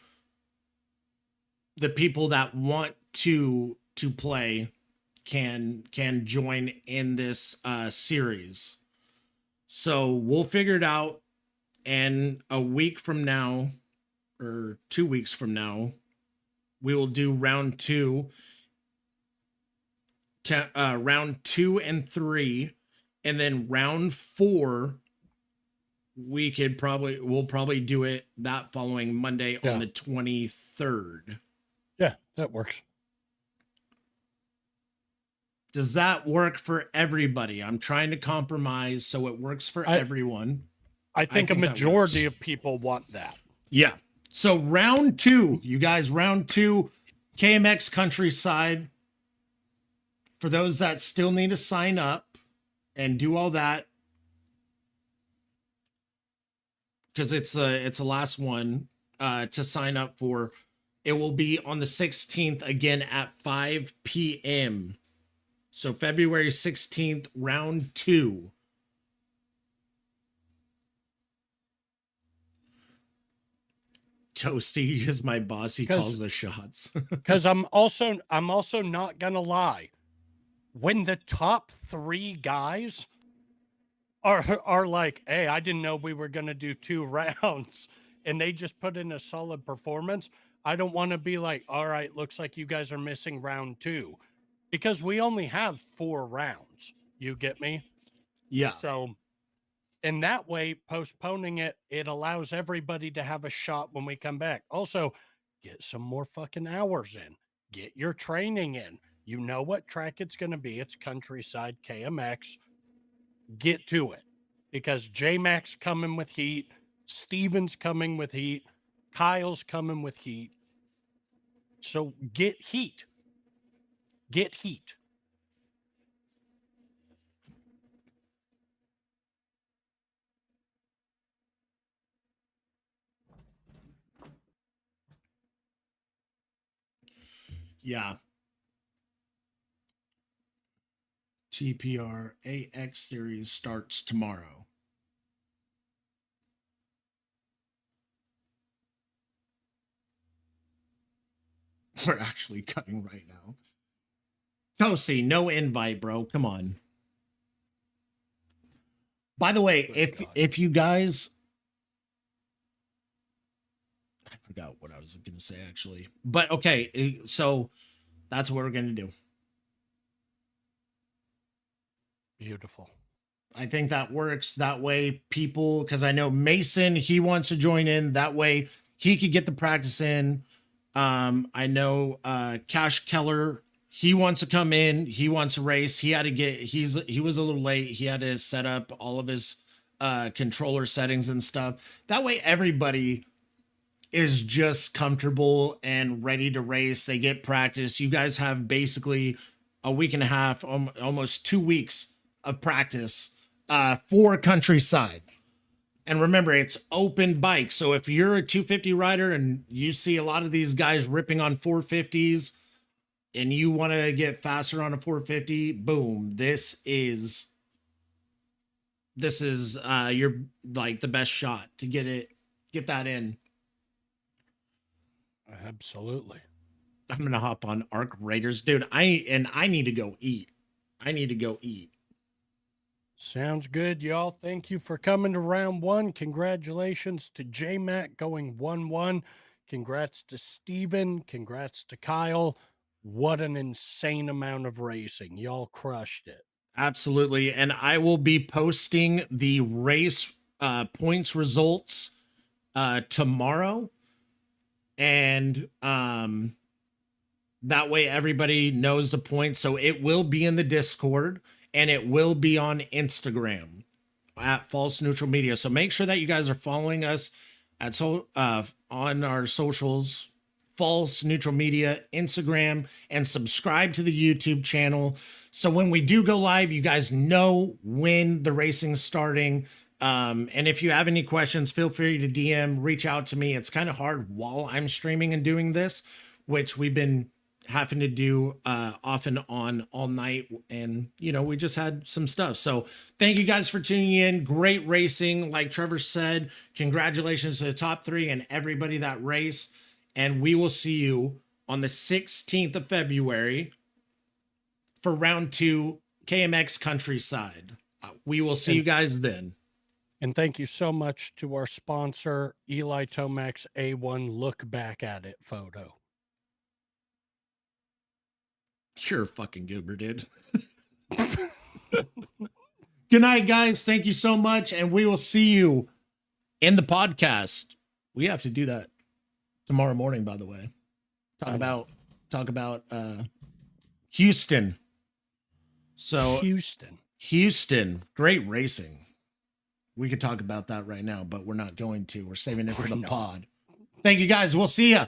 the people that want to play can join in this series. So we'll figure it out. And a week from now, or 2 weeks from now, we will do round 2 and 3, and then round 4 we'll probably do it that following Monday on the 23rd. Yeah, that works. Does that work for everybody? I'm trying to compromise so it works for everyone. I think a majority of people want that. Yeah. So round 2, you guys, round 2, KMX-Country Side. For those that still need to sign up and do all that, because it's the last one to sign up for. It will be on the 16th again at 5 p.m. So February 16th, round 2. Toasty is my boss. He calls the shots. Because I'm also not gonna lie. When the top 3 guys are like, hey, I didn't know we were gonna do 2 rounds, and they just put in a solid performance, I don't want to be like, all right, looks like you guys are missing round 2, because we only have 4 rounds. You get me? Yeah. So in that way, postponing it allows everybody to have a shot when we come back. Also, get some more fucking hours in. Get your training in. You know what track it's going to be. It's Countryside KMX. Get to it. Because J-Max coming with heat. Steven's coming with heat. Kyle's coming with heat. So get heat. Get heat. Yeah. TPR AX series starts tomorrow. We're actually cutting right now. Toasty, no invite, bro. Come on. By the way, if you guys, I forgot what I was going to say actually, but okay, so that's what we're going to do. Beautiful. I think that works. That way people, because I know Mason, he wants to join in. That way he could get the practice in. I know Cash Keller, he wants to come in. He wants to race. He was a little late. He had to set up all of his controller settings and stuff. That way everybody is just comfortable and ready to race. They get practice. You guys have basically a week and a half, almost 2 weeks of practice for Countryside. And remember, it's open bike. So if you're a 250 rider and you see a lot of these guys ripping on 450s and you want to get faster on a 450, boom, this is your like the best shot to get that in. Absolutely. I'm gonna hop on Arc Raiders, dude. I need to go eat. Sounds good, y'all. Thank you for coming to round one. Congratulations to J-Mac going 1-1. Congrats to Steven. Congrats to Kyle. What an insane amount of racing. Y'all crushed it. Absolutely. And I will be posting the race points results tomorrow. And that way everybody knows the points. So it will be in the Discord and it will be on Instagram at False Neutral Media. So make sure that you guys are following us at on our socials, False Neutral Media, Instagram, and subscribe to the YouTube channel. So when we do go live, you guys know when the racing's starting. And if you have any questions, feel free to DM, reach out to me. It's kind of hard while I'm streaming and doing this, which we've been having to do off and on all night. And, we just had some stuff. So thank you guys for tuning in. Great racing. Like Trevor said, congratulations to the top 3 and everybody that raced. And we will see you on the 16th of February for round 2, KMX-Country Side. We will see you guys then. And thank you so much to our sponsor, Eli Tomac's A1 Look Back at It photo. Sure, fucking goober, dude. Good night, guys. Thank you so much. And we will see you in the podcast. We have to do that tomorrow morning, by the way. Talk about Houston. So Houston, great racing. We could talk about that right now, but we're not going to. We're saving it for the pod. Thank you, guys. We'll see ya.